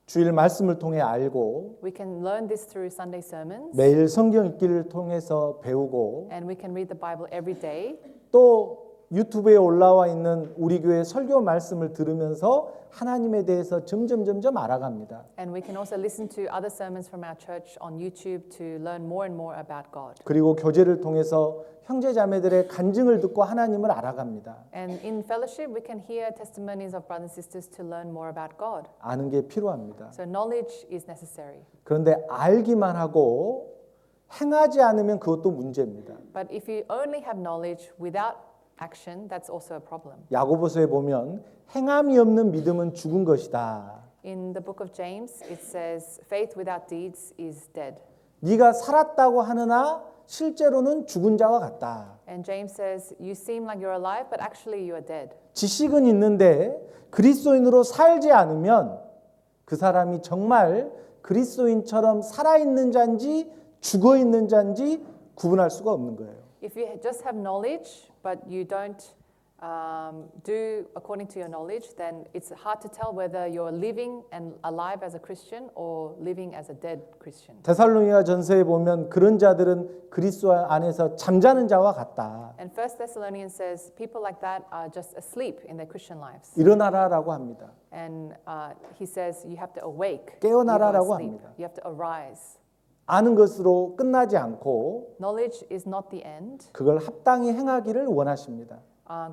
주일 말씀을 통해 알고 We can learn this through Sunday sermons. 매일 성경 읽기를 통해서 배우고 And we can read the Bible every day. 또 유튜브에 올라와 있는 우리 교회 설교 말씀을 들으면서 하나님에 대해서 점점 알아갑니다. And we can also listen to other sermons from our church on YouTube to learn more and more about God. 그리고 교제를 통해서 형제 자매들의 간증을 듣고 하나님을 알아갑니다. And in fellowship we can hear testimonies of brothers and sisters to learn more about God. 아는 게 필요합니다. So knowledge is necessary. 그런데 알기만 하고 행하지 않으면 그것도 문제입니다. But if you only have knowledge without action, that's also a problem. 야고보서에 보면 행함이 없는 믿음은 죽은 것이다. In the book of James, it says, faith without deeds is dead. 네가 살았다고 하느나 실제로는 죽은 자와 같다. And James says, you seem like you're alive, but actually you are dead. 지식은 있는데 그리스도인으로 살지 않으면 그 사람이 정말 그리스도인처럼 살아있는 자인지 죽어있는 자인지 구분할 수가 없는 거예요. If you just have knowledge, but you don't do according to your knowledge, then it's hard to tell whether you're living and alive as a Christian or living as a dead Christian. 데살로니가 전서에 보면 그런 자들은 그리스도 안에서 잠자는 자와 같다. And 1 Thessalonians says people like that are just asleep in their Christian lives. 일어나라라고 합니다. And he says you have to awake. 깨어나라라고 You are asleep. 합니다. You have to arise. 아는 것으로 끝나지 않고 Knowledge is not the end. 그걸 합당히 행하기를 원하십니다.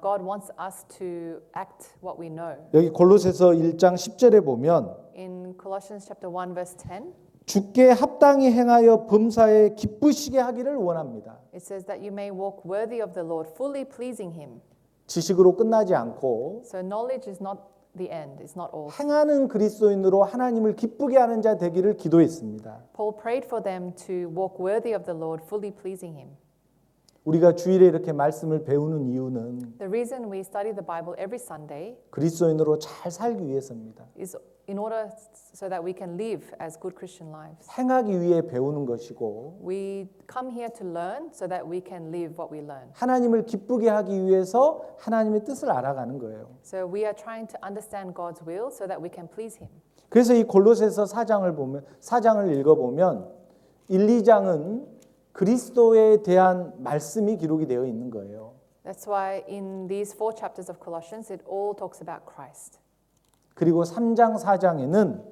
God wants us to act what we know. 여기 골로새서 1장 10절에 보면 In Colossians chapter 1 verse 10, 주께 합당히 행하여 범사에 기쁘시게 하기를 원합니다. it says that you may walk worthy of the Lord, fully pleasing him. 지식으로 끝나지 않고 So knowledge is not the end, it's not all. 행하는 그리스도인으로 하나님을 기쁘게 하는 자 되기를 기도했습니다. Paul prayed for them to walk worthy of the Lord, fully pleasing him. 우리가 주일에 이렇게 말씀을 배우는 이유는 The reason we study the Bible every Sunday 그리스도인으로 잘 살기 위해서입니다. is in order so that we can live as good Christian lives. 행하기 위해 배우는 것이고 We come here to learn so that we can live what we learn. 하나님을 기쁘게 하기 위해서 하나님의 뜻을 알아가는 거예요. So we are trying to understand God's will so that we can please him. 그래서 이 골로새서 4장을 읽어보면 1, 2장은 그리스도에 대한 말씀이 기록이 되어 있는 거예요. That's why in these 4 chapters of Colossians it all talks about Christ. 그리고 3장, 4장에는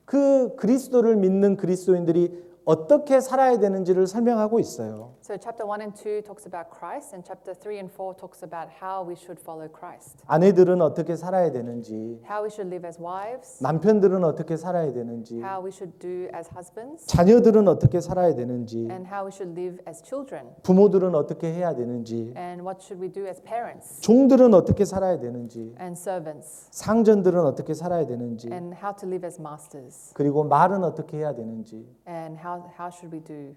그 그리스도를 믿는 그리스도인들이 어떻게 살아야 되는지를 설명하고 있어요. So chapter 1 and 2 talks about Christ and chapter 3 and 4 talks about how we should follow Christ. 아내들은 어떻게 살아야 되는지, How we should live as wives, 남편들은 어떻게 살아야 되는지, how we should do as husbands, 자녀들은 어떻게 살아야 되는지, and how we should live as children, 부모들은 어떻게 해야 되는지, and what should we do as parents 종들은 어떻게 살아야 되는지, and servants, 상전들은 어떻게 살아야 되는지, and how to live as masters, 그리고 말은 어떻게 해야 되는지, and how should we do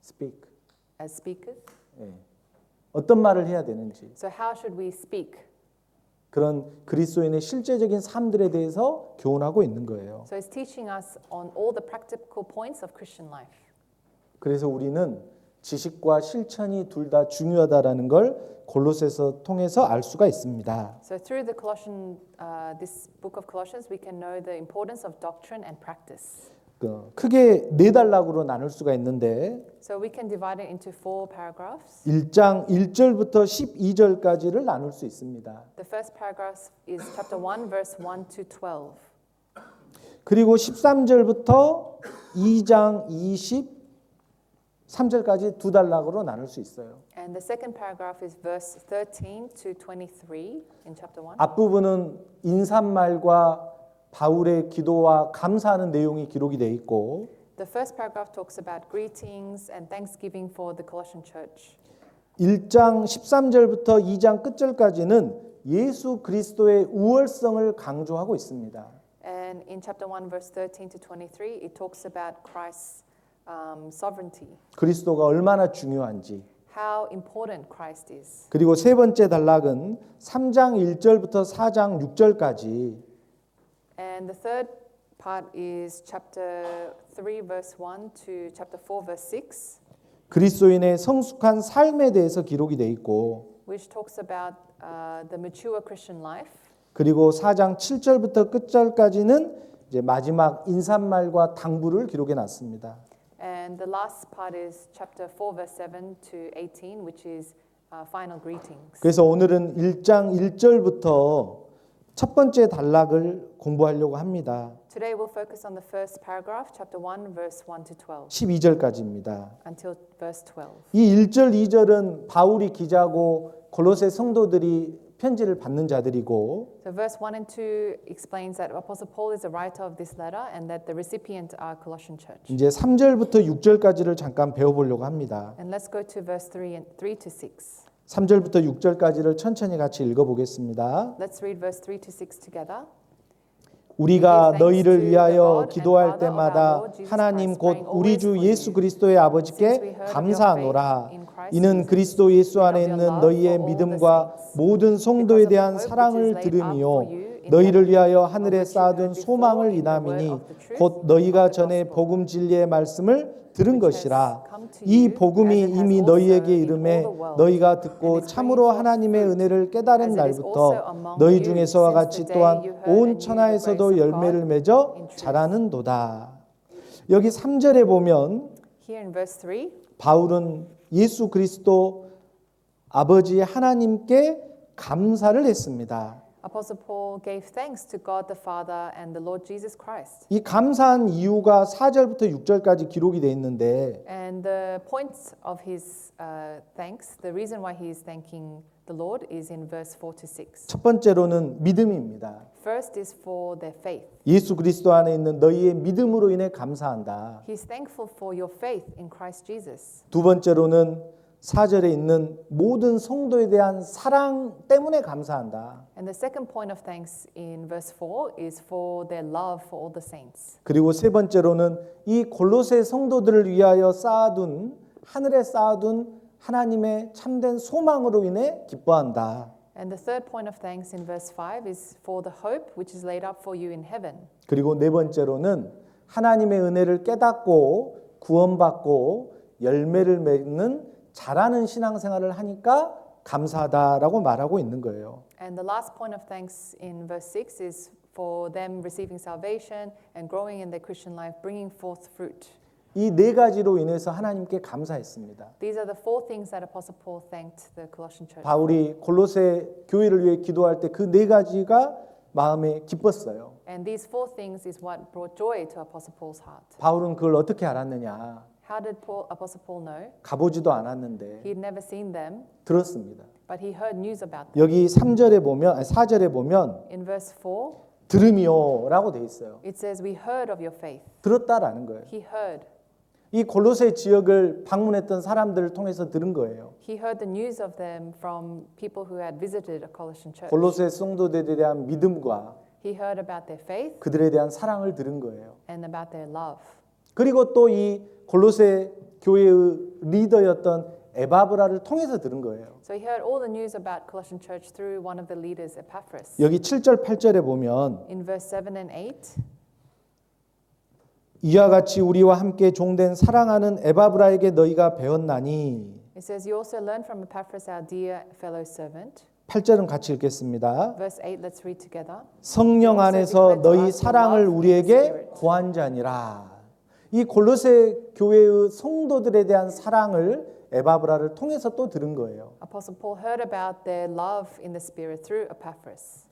speak. as speakers. 예. 어떤 말을 해야 되는지. So how should we speak? 그런 그리스도인의 실제적인 삶들에 대해서 교훈하고 있는 거예요. So it's teaching us on all the practical points of Christian life. 그래서 우리는 지식과 실천이 둘 다 중요하다라는 걸 골로새서 통해서 알 수가 있습니다. So through this book of Colossians, we can know the importance of doctrine and practice. 크게 네 단락으로 나눌 수가 있는데 So we can divide it into 4 paragraphs. 1장 1절부터 12절까지를 나눌 수 있습니다. The first paragraph is chapter 1, verse 1 to 12. 그리고 13절부터 2장 23절까지 두 단락으로 나눌 수 있어요. And the second paragraph is verse 13 to 23 in chapter 1. 앞부분은 인사말과 바울의 기도와 감사하는 내용이 기록이 돼 있고 The first paragraph talks about greetings and thanksgiving for the Colossian church. 1장 13절부터 2장 끝절까지는 예수 그리스도의 우월성을 강조하고 있습니다. And in chapter 1, verse 13 to 23, it talks about Christ's sovereignty, 그리스도가 얼마나 중요한지. how important Christ is. 그리고 세 번째 단락은 3장 1절부터 4장 6절까지 And the third part is chapter 3, verse 1 to chapter 4, verse 6, 그리스도인의 성숙한 삶에 대해서 기록이 돼 있고 which talks about the mature Christian life. 그리고 4장 7절부터 끝절까지는 이제 마지막 인사말과 당부를 기록해 놨습니다. And the last part is chapter 4, verse 7 to 18, which is final greetings. 그래서 오늘은 1장 1절부터 첫 번째 단락을 공부하려고 합니다. Today we'll focus on the first paragraph, chapter 1, verse 1 to 12, 12절까지입니다. until verse 12. 이 1절, 2절은 바울이 기자고 골로새 성도들이 편지를 받는 자들이고 So verse 1 and 2 explains that Apostle Paul is the writer of this letter and that the recipient are Colossian church. 이제 3절부터 6절까지를 잠깐 배워보려고 합니다. And let's go to verse 3 to 6. 3절부터 6절까지를 천천히 같이 읽어보겠습니다. Let's read verse 3 to 6 together. 우리가 너희를 위하여 기도할 때마다 하나님 곧 우리 주 예수 그리스도의 아버지께 감사하노라. 이는 그리스도 예수 안에 있는 너희의 믿음과 모든 성도에 대한 사랑을 들음이요 너희를 위하여 하늘에 쌓아둔 소망을 인함이니 곧 너희가 전에 복음 진리의 말씀을 들은 것이라. 이 복음이 이미 너희에게 이름에 너희가 듣고 참으로 하나님의 은혜를 깨달은 날부터 너희 중에서와 같이 또한 온 천하에서도 열매를 맺어 자라는도다. 여기 3절에 보면 Here in verse 3, 바울은 예수 그리스도 아버지 하나님께 감사를 했습니다. Apostle Paul gave thanks to God the Father and the Lord Jesus Christ. 이 감사한 이유가 4절부터 6절까지 기록이 되어 있는데 And the point of his thanks, the reason why he is thanking the Lord is in verse 4 to 6. 첫 번째로는 믿음입니다. First is for their faith. 예수 그리스도 안에 있는 너희의 믿음으로 인해 감사한다. He is thankful for your faith in Christ Jesus. 두 번째로는 4절에 있는 모든 성도에 대한 사랑 때문에 감사한다. And the second point of thanks in verse 4 is for their love for all the saints. 그리고 세 번째로는 이 골로새 성도들을 위하여 하늘에 쌓아둔 하나님의 참된 소망으로 인해 기뻐한다. And the third point of thanks in verse 5 is for the hope which is laid up for you in heaven. 그리고 네 번째로는 하나님의 은혜를 깨닫고 구원받고 열매를 맺는 자라는 신앙생활을 하니까 감사하다라고 말하고 있는 거예요. And the last point of thanks in verse 6 is for them receiving salvation and growing in their Christian life, bringing forth fruit. 이 네 가지로 인해서 하나님께 감사했습니다. These are the 4 things that Apostle Paul thanked the Colossian church. 바울이 골로새 교회를 위해 기도할 때 그 네 가지가 마음에 기뻤어요. And these 4 things is what brought joy to Apostle Paul's heart. 바울은 그걸 어떻게 알았느냐? How did Apostle Paul know? 가보지도 않았는데 He had never seen them, 들었습니다. but he heard news about them. 여기 4절에 보면 In verse 4, 들음이요라고 돼 있어요. it says, "We heard of your faith." 들었다라는 거예요. He heard. 이 골로새 지역을 방문했던 사람들을 통해서 들은 거예요. He heard the news of them from people who had visited a Colossian church. 골로새 성도들에 대한 믿음과 He heard about their faith 그들에 대한 사랑을 들은 거예요. and about their love. 그리고 또 이 골로새 교회의 리더였던 에바브라를 통해서 들은 거예요. So he heard all the news about Colossian church through one of the leaders, Epaphras. 여기 7절 8절에 보면 In verse 7 and 8, 이와 같이 우리와 함께 종된 사랑하는 에바브라에게 너희가 배웠나니 it says, You also learned from Epaphras, our dear fellow servant. 8절은 같이 읽겠습니다. Verse 8, let's read together. 성령 안에서 너희 사랑을 우리에게 고한 자니라. 이 골로새 교회의 성도들에 대한 사랑을 에바브라를 통해서 또 들은 거예요. Apostle Paul heard about their love in the Spirit through Epaphras.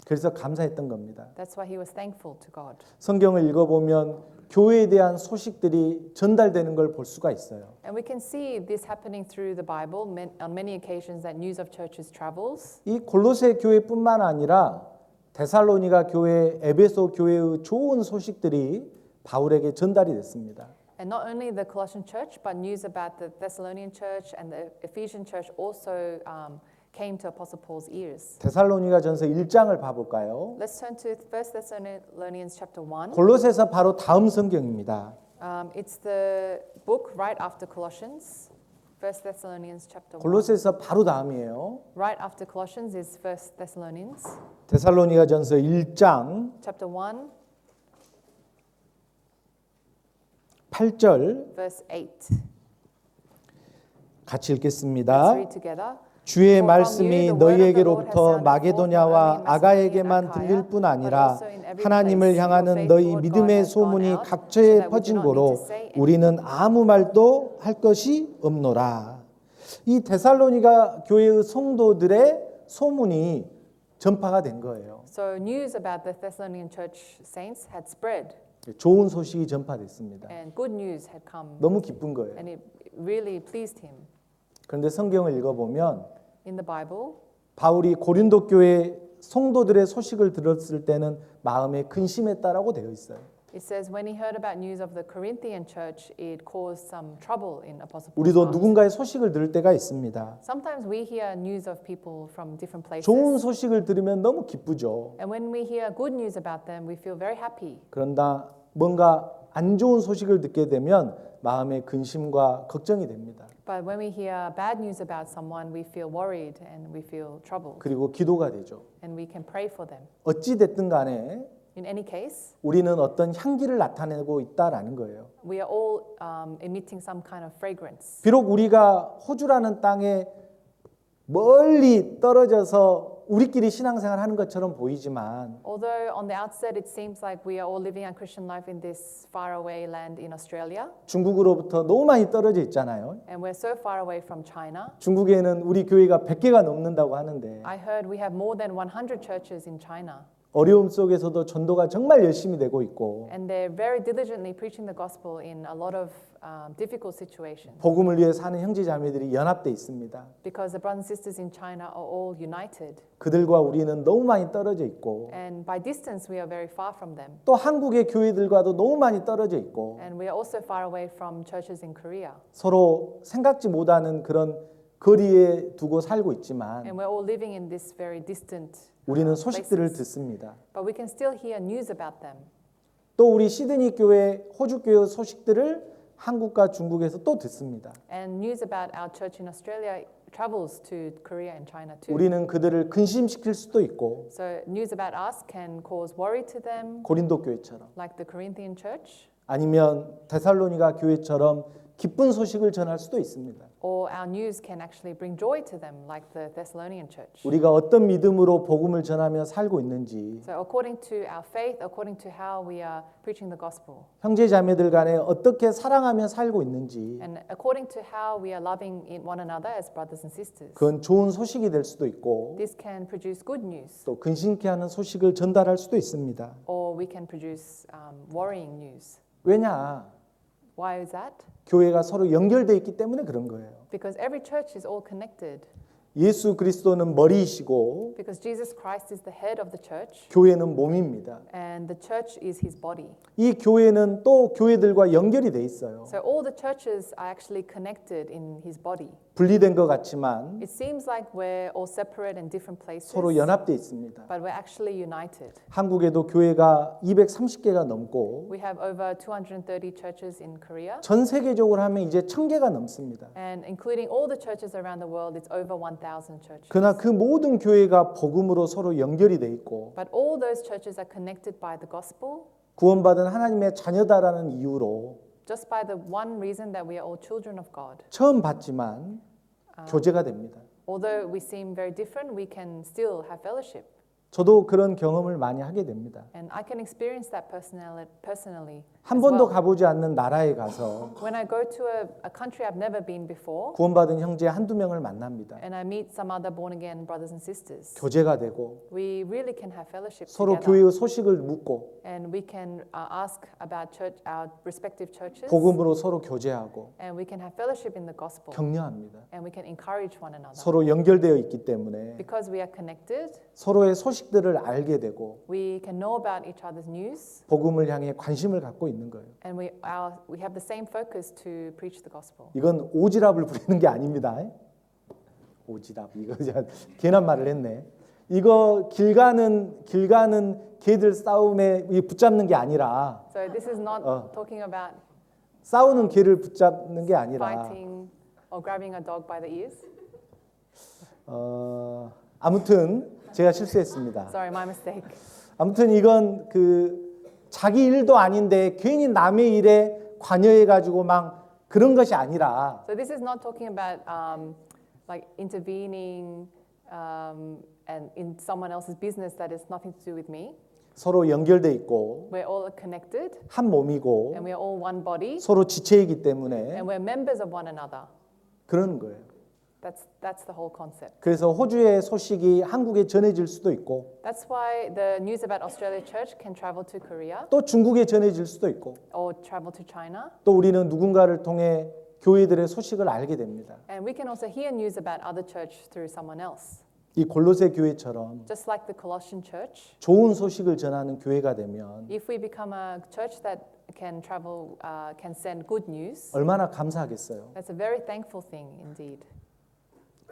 그래서 감사했던 겁니다. That's why he was thankful to God. 성경을 읽어보면 교회에 대한 소식들이 전달되는 걸 볼 수가 있어요. And we can see this happening through the Bible on many occasions that news of churches travels. 이 골로새 교회뿐만 아니라 데살로니가 교회, 에베소 교회의 좋은 소식들이 바울에게 전달이 됐습니다. And not only the Colossian church, but news about the Thessalonian church and the Ephesian church also came to Apostle Paul's ears. 데살로니가전서 1장을 봐볼까요? Let's turn to 1 Thessalonians chapter 1. 골로새서 바로 다음 성경입니다. It's the book right after Colossians. 1 Thessalonians chapter 1. 골로새서 바로 다음이에요. Right after Colossians is 1 Thessalonians 데살로니가전서 1장 chapter 1 8절 verse 8. 같이 Let's 읽겠습니다. read together. 주의 말씀이 너희에게로부터 마게도냐와 아가에게만 들릴 뿐 아니라 하나님을 향하는 너희 믿음의 소문이 각처에 퍼진 고로 우리는 아무 말도 할 것이 없노라. 이 데살로니가 교회의 성도들의 소문이 전파가 된 거예요. So news about the Thessalonian church saints had spread 좋은 소식이 전파됐습니다. and good news had come 너무 기쁜 거예요. and it really pleased him. 그런데 성경을 읽어보면 In the Bible, 바울이 고린도 교회 성도들의 소식을 들었을 때는 마음에 근심했다라고 되어 있어요. it says when he heard about news of the Corinthian church, it caused some trouble in Apostle Paul's 우리도 heart. 누군가의 소식을 들을 때가 있습니다. Sometimes we hear news of people from different places. 좋은 소식을 들으면 너무 기쁘죠. And when we hear good news about them, we feel very happy. 그런다 뭔가 안 좋은 소식을 듣게 되면 마음에 근심과 걱정이 됩니다. But when we hear bad news about someone, we feel worried and we feel troubled. 그리고 기도가 되죠. And we can pray for them. 어찌 됐든 간에 In any case, 우리는 어떤 향기를 나타내고 있다라는 거예요. we are all emitting some kind of fragrance. 비록 우리가 호주라는 땅에 멀리 떨어져서 우리끼리 신앙생활 하는 것처럼 보이지만 Although on the outset it seems like we are all living our Christian life in this faraway land in Australia, 중국으로부터 너무 많이 떨어져 있잖아요. and we're so far away from China, 중국에는 우리 교회가 100개가 넘는다고 하는데 I heard we have more than 100 churches in China, 어려움 속에서도 전도가 정말 열심히 되고 있고 and they're very diligently preaching the gospel in a lot of difficult situations. 복음을 위해 사는 형제자매들이 연합돼 있습니다. Because the brothers and sisters in China are all united, 그들과 우리는 너무 많이 떨어져 있고 and by distance we are very far from them, 또 한국의 교회들과도 너무 많이 떨어져 있고 and we are also far away from churches in Korea, 서로 생각지 못하는 그런 거리에 두고 살고 있지만 and we're all living in this very distant 우리는 소식들을 places. 듣습니다. But we can still hear news about them. 또 우리 시드니 교회, 호주 교회 소식들을 한국과 중국에서 또 듣습니다. And news about our church in Australia travels to Korea and China too. 우리는 그들을 근심시킬 수도 있고 So news about us can cause worry to them, 고린도 교회처럼 like the Corinthian church, 아니면 데살로니가 교회처럼 기쁜 소식을 전할 수도 있습니다. or our news can actually bring joy to them, like the Thessalonian church. 우리가 어떤 믿음으로 복음을 전하며 살고 있는지 So according to our faith, according to how we are preaching the gospel, 형제 자매들 간에 어떻게 사랑하며 살고 있는지 and according to how we are loving one another as brothers and sisters, 그건 좋은 소식이 될 수도 있고 this can produce good news, 또 근심케 하는 소식을 전달할 수도 있습니다. or we can produce worrying news. 왜냐? Why is that? 교회가 서로 연결되어 있기 때문에 그런 거예요. Because every church is all connected. 예수 그리스도는 머리이시고 Because Jesus Christ is the head of the church 교회는 몸입니다. and the church is his body. 이 교회는 또 교회들과 연결이 돼 있어요. So all the churches are actually connected in his body. 분리된 것 같지만 It seems like we're all separate in different places, 서로 연합돼 있습니다. but we're actually united. 한국에도 교회가 230개가 넘고 We have over 230 churches in Korea, 전 세계적으로 하면 이제 1000개가 넘습니다. and including all the churches around the world, it's over 1,000 churches. 그러나 그 모든 교회가 복음으로 서로 연결이 돼 있고 But all those churches are connected by the gospel, 구원받은 하나님의 자녀다라는 이유로 just by the one reason that we are all children of God. 처음 봤지만 교제가 됩니다. Although we seem very different, we can still have fellowship. 저도 그런 경험을 많이 하게 됩니다. And I can experience that personally. 한 as 번도 well. 가보지 않는 나라에 가서 When I go to a country I've never been before, 구원받은 형제 한두 명을 만납니다. and I meet some other born again brothers and sisters, 교제가 되고 we really can have fellowship 서로 together. 교회의 소식을 묻고 And we can ask about our respective churches, 복음으로 서로 교제하고 and we can have fellowship in the gospel, 격려합니다. and we can encourage one another. 서로 연결되어 있기 때문에 Because we are connected, 서로의 소식들을 알게 되고 we can know about each other's news, 복음을 향해 관심을 갖고 있는 거예요. and we have the same focus to preach the gospel. 이건 오지랖을 부리는 게 아닙니다. 오지랖 이거 제가 괜한 말을 했네. 이거 길 가는 개들 싸움에 붙잡는 게 아니라 So this is not talking about 싸우는 개를 붙잡는 게 아니라 fighting or grabbing a dog by the ears. 아무튼 제가 실수했습니다. Sorry, my mistake. 아무튼 이건 자기 일도 아닌데 괜히 남의 일에 관여해 가지고 막 그런 것이 아니라 So this is not talking about like intervening and in someone else's business that has nothing to do with me. 서로 연결돼 있고 We're all connected 한 몸이고 and we're all one body 서로 지체이기 때문에 and we're members of one another. 그러는 거예요. That's the whole concept. 그래서 호주의 소식이 한국에 전해질 수도 있고 That's why the news about Australia Church can travel to Korea 또 중국에 전해질 수도 있고 or travel to China. 또 우리는 누군가를 통해 교회들의 소식을 알게 됩니다. And we can also hear news about other church through someone else. 이 골로새 교회처럼 Just like the Colossian church, 좋은 소식을 전하는 교회가 되면 if we become a church that can travel, can send good news, 얼마나 감사하겠어요. that's a very thankful thing indeed.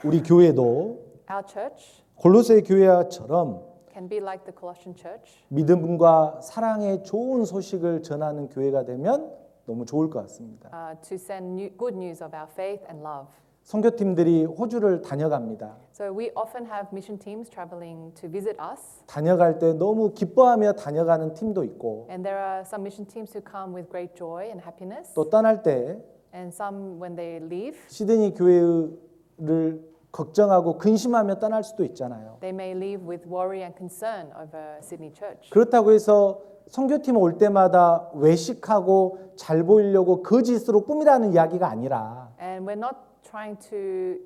우리 교회도 Our church 골로새 교회처럼 can be like the Colossian church, 믿음과 사랑의 좋은 소식을 전하는 교회가 되면 너무 좋을 것 같습니다. to send good news of our faith and love. 선교팀들이 호주를 다녀갑니다. So we often have mission teams traveling to visit us, 다녀갈 때 너무 기뻐하며 다녀가는 팀도 있고 and there are some mission teams who come with great joy and happiness, 또 떠날 때 and some when they leave, 시드니 교회를 걱정하고 근심하며 떠날 수도 있잖아요. they may leave with worry and concern over Sydney Church. 그렇다고 해서 선교팀 올 때마다 외식하고 잘 보이려고 거짓으로 꾸미라는 이야기가 아니라 And we're not trying to,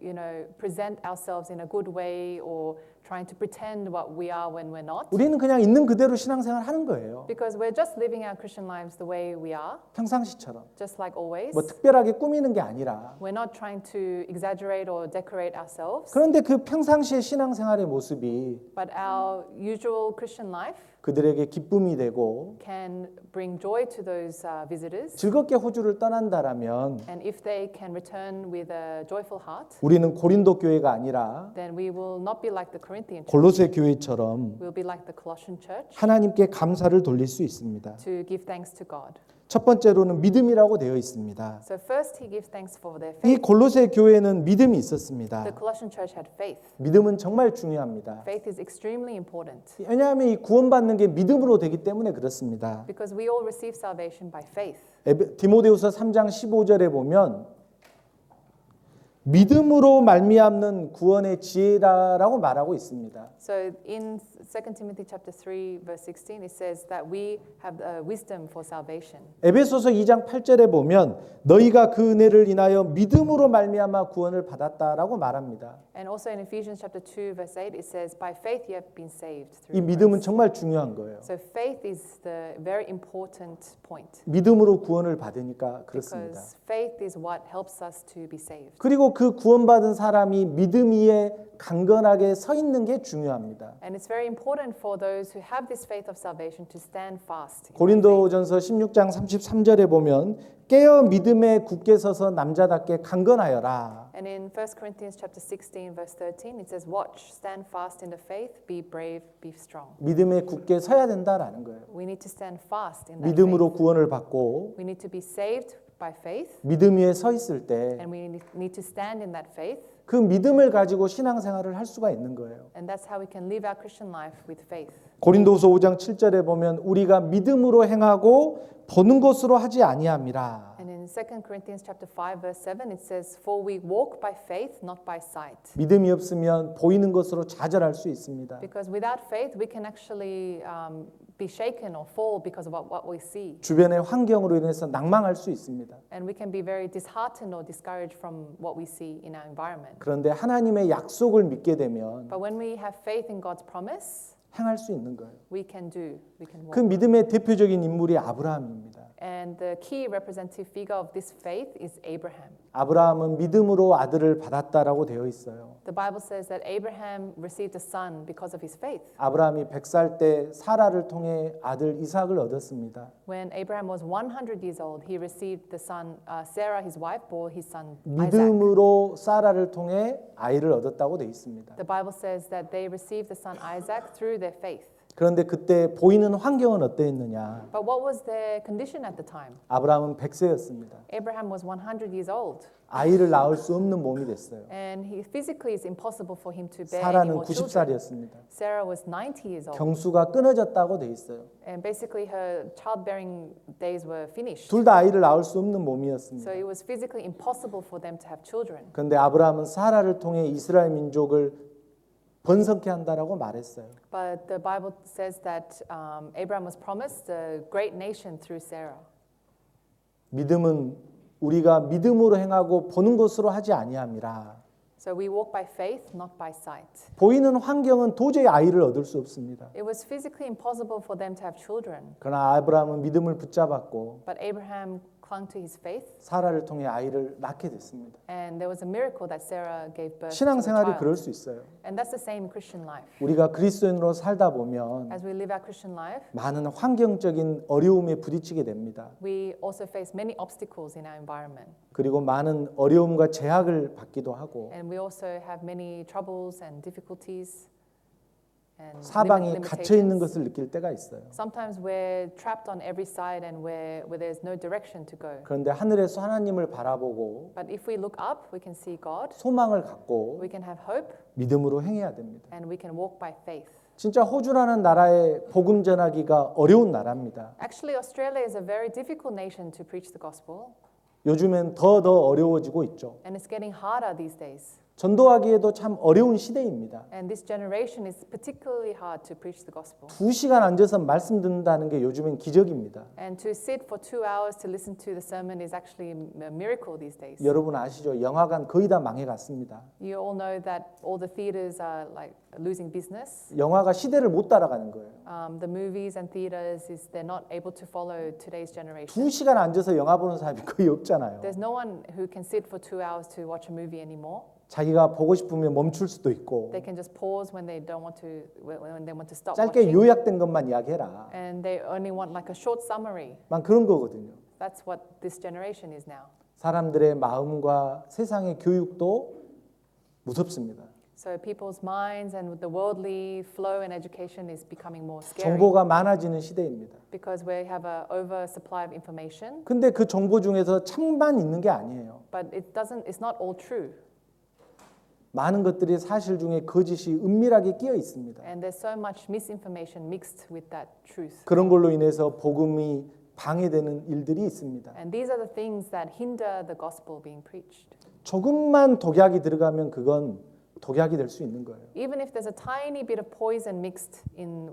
present ourselves in a good way or trying to pretend what we are when we're not. 우리는 그냥 있는 그대로 신앙생활 하는 거예요. Because we're just living our Christian lives the way we are, 평상시처럼 just like always. 뭐 특별하게 꾸미는 게 아니라 We're not trying to exaggerate or decorate ourselves. 그런데 그 평상시의 신앙생활의 모습이 But our usual Christian life 그들에게 기쁨이 되고 can bring joy to those visitors. 즐겁게 호주를 떠난다라면 And if they can return with a joyful heart, 우리는 고린도 교회가 아니라 then we will not be like the Corinthian church. 골로새 교회처럼 We'll be like the Colossian church 하나님께 감사를 돌릴 수 있습니다. to give thanks to God. 첫 번째로는 믿음이라고 되어 있습니다. So first he gives thanks for their 이 faith. 골로새 교회는 믿음이 있었습니다. The Colossian church had faith. 믿음은 정말 중요합니다. Faith is extremely important 왜냐하면 이 구원받는 게 믿음으로 되기 때문에 그렇습니다. because we all receive salvation by faith. 디모데후서 3장 15절에 보면 믿음으로 말미암는 구원의 지혜라고 말하고 있습니다. So in 2 Timothy chapter 3 verse 16 it says that we have wisdom for salvation. 에베소서 2장 8절에 보면 너희가 그 은혜를 인하여 믿음으로 말미암아 구원을 받았다라고 말합니다. And also in Ephesians chapter 2 verse 8 it says by faith you have been saved 이 through 믿음은 grace. 정말 중요한 거예요. So faith is the very important point 믿음으로 구원을 받으니까 그렇습니다. because faith is what helps us to be saved. 그리고 그 구원받은 사람이 믿음 위에 강건하게 서 있는 게 중요합니다. And it's very important for those who have this faith of salvation to stand fast. 고린도전서 16장 33절에 보면 깨어 믿음에 굳게 서서 남자답게 강건하여라. And in 1 Corinthians chapter 16 verse 13 it says watch, stand fast in the faith, be brave, be strong. 믿음에 굳게 서야 된다라는 거예요. We need to stand fast in that 믿음으로 faith. 구원을 받고 We need to be saved by faith 믿음 위에 서 있을 때 and we need to stand in that faith. 그 믿음을 가지고 신앙생활을 할 수가 있는 거예요. And that's how we can live our Christian life with faith. 고린도후서 5장 7절에 보면 우리가 믿음으로 행하고 보는 것으로 하지 아니함이라. And in 2 Corinthians chapter 5 verse 7 it says for we walk by faith not by sight. 믿음이 없으면 보이는 것으로 좌절할 수 있습니다. Because without faith we can actually be shaken or fall because of what we see. 주변의 환경으로 인해서 낭망할 수 있습니다. And we can be very disheartened or discouraged from what we see in our environment. 그런데 하나님의 약속을 믿게 되면 But when we have faith in God's promise, 행할 수 있는 거예요. we can walk. 그 믿음의 대표적인 인물이 아브라함입니다. And the key representative figure of this faith is Abraham. 아브라함은 믿음으로 아들을 받았다라고 되어 있어요. The Bible says that Abraham received a son because of his faith. 아브라함이 100살 때 사라를 통해 아들 이삭을 얻었습니다. When Abraham was 100 years old, he received the son Sarah, his wife, bore his son Isaac. 믿음으로 사라를 통해 아이를 얻었다고 되어 있습니다. The Bible says that they received the son Isaac through their faith. 그런데 그때 보이는 환경은 어땠느냐? But what was their condition at the time? 아브라함은 100세였습니다. Abraham was 100 years old. 아이를 낳을 수 없는 몸이 됐어요. And physically it's impossible for him to bear any 사라는 more children. 90살이었습니다. Sarah was 90 years old. 경수가 끊어졌다고 돼 있어요. And basically her childbearing days were finished. 둘 다 아이를 낳을 수 없는 So 몸이었습니다. it was physically impossible for them to have children. 그런데 아브라함은 사라를 통해 이스라엘 민족을 번성케 한다라고 말했어요. But the Bible says that Abraham was promised a great nation through Sarah. 믿음은 우리가 믿음으로 행하고 보는 것으로 하지 아니함이라. So we walk by faith, not by sight. 보이는 환경은 도저히 아이를 얻을 수 없습니다. It was physically impossible for them to have children. 그러나 아브라함은 믿음을 붙잡았고 But Abraham clung to his faith, 사라를 통해 아이를 낳게 됐습니다. and there was a miracle that Sarah gave birth to a 신앙생활이 그럴 child. 수 있어요. And that's the same in Christian life. 우리가 그리스도인으로 살다 보면 As we live our Christian life, 많은 환경적인 어려움에 부딪히게 됩니다. we also face many obstacles in our environment. 그리고 많은 어려움과 제약을 받기도 하고 And we also have many troubles and difficulties and 사방이 갇혀 있는 limitations. 것을 느낄 때가 있어요. Sometimes we're trapped on every side and where there's no direction to go. 그런데 하늘에서 하나님을 바라보고 But if we look up, we can see God, 소망을 갖고 we can have hope, 믿음으로 행해야 됩니다. and we can walk by faith. 진짜 호주라는 나라에 복음 전하기가 어려운 나라입니다. Actually, Australia is a very difficult nation to preach the gospel, 요즘엔 더 어려워지고 있죠. and it's getting harder these days. 전도하기에도 참 어려운 시대입니다. And this generation is particularly hard to preach the gospel. 2시간 앉아서 말씀 듣는다는 게 요즘엔 기적입니다. And to sit for 2 hours to listen to the sermon is actually a miracle these days. 여러분 아시죠? 영화관 거의 다 망해갔습니다. You all know that all the theaters are like losing business. 영화가 시대를 못 따라가는 거예요. The movies and theaters they're not able to follow today's generation. 2시간 앉아서 영화 보는 사람이 거의 없잖아요. There's no one who can sit for 2 hours to watch a movie anymore. 자기가 보고 싶으면 멈출 수도 있고 They can just pause when they don't want to when they want to stop 짧게 watching. 요약된 것만 이야기해라. And they only want like a short summary. 만 그런 거거든요. That's what this generation is now. 사람들의 마음과 세상의 교육도 무섭습니다. So people's minds and the worldly flow in education is becoming more scary 정보가 많아지는 시대입니다. because we have a oversupply of information, 근데 그 정보 중에서 참만 있는 게 아니에요. but it's not all true. 많은 것들이 사실 중에 거짓이 은밀하게 끼어 있습니다. And there's so much misinformation mixed with that truth. 그런 걸로 인해서 복음이 방해되는 일들이 있습니다. And these are the things that hinder the gospel being preached. 조금만 독약이 들어가면 그건 독약이 될 수 있는 거예요. Even if there's a tiny bit of poison mixed in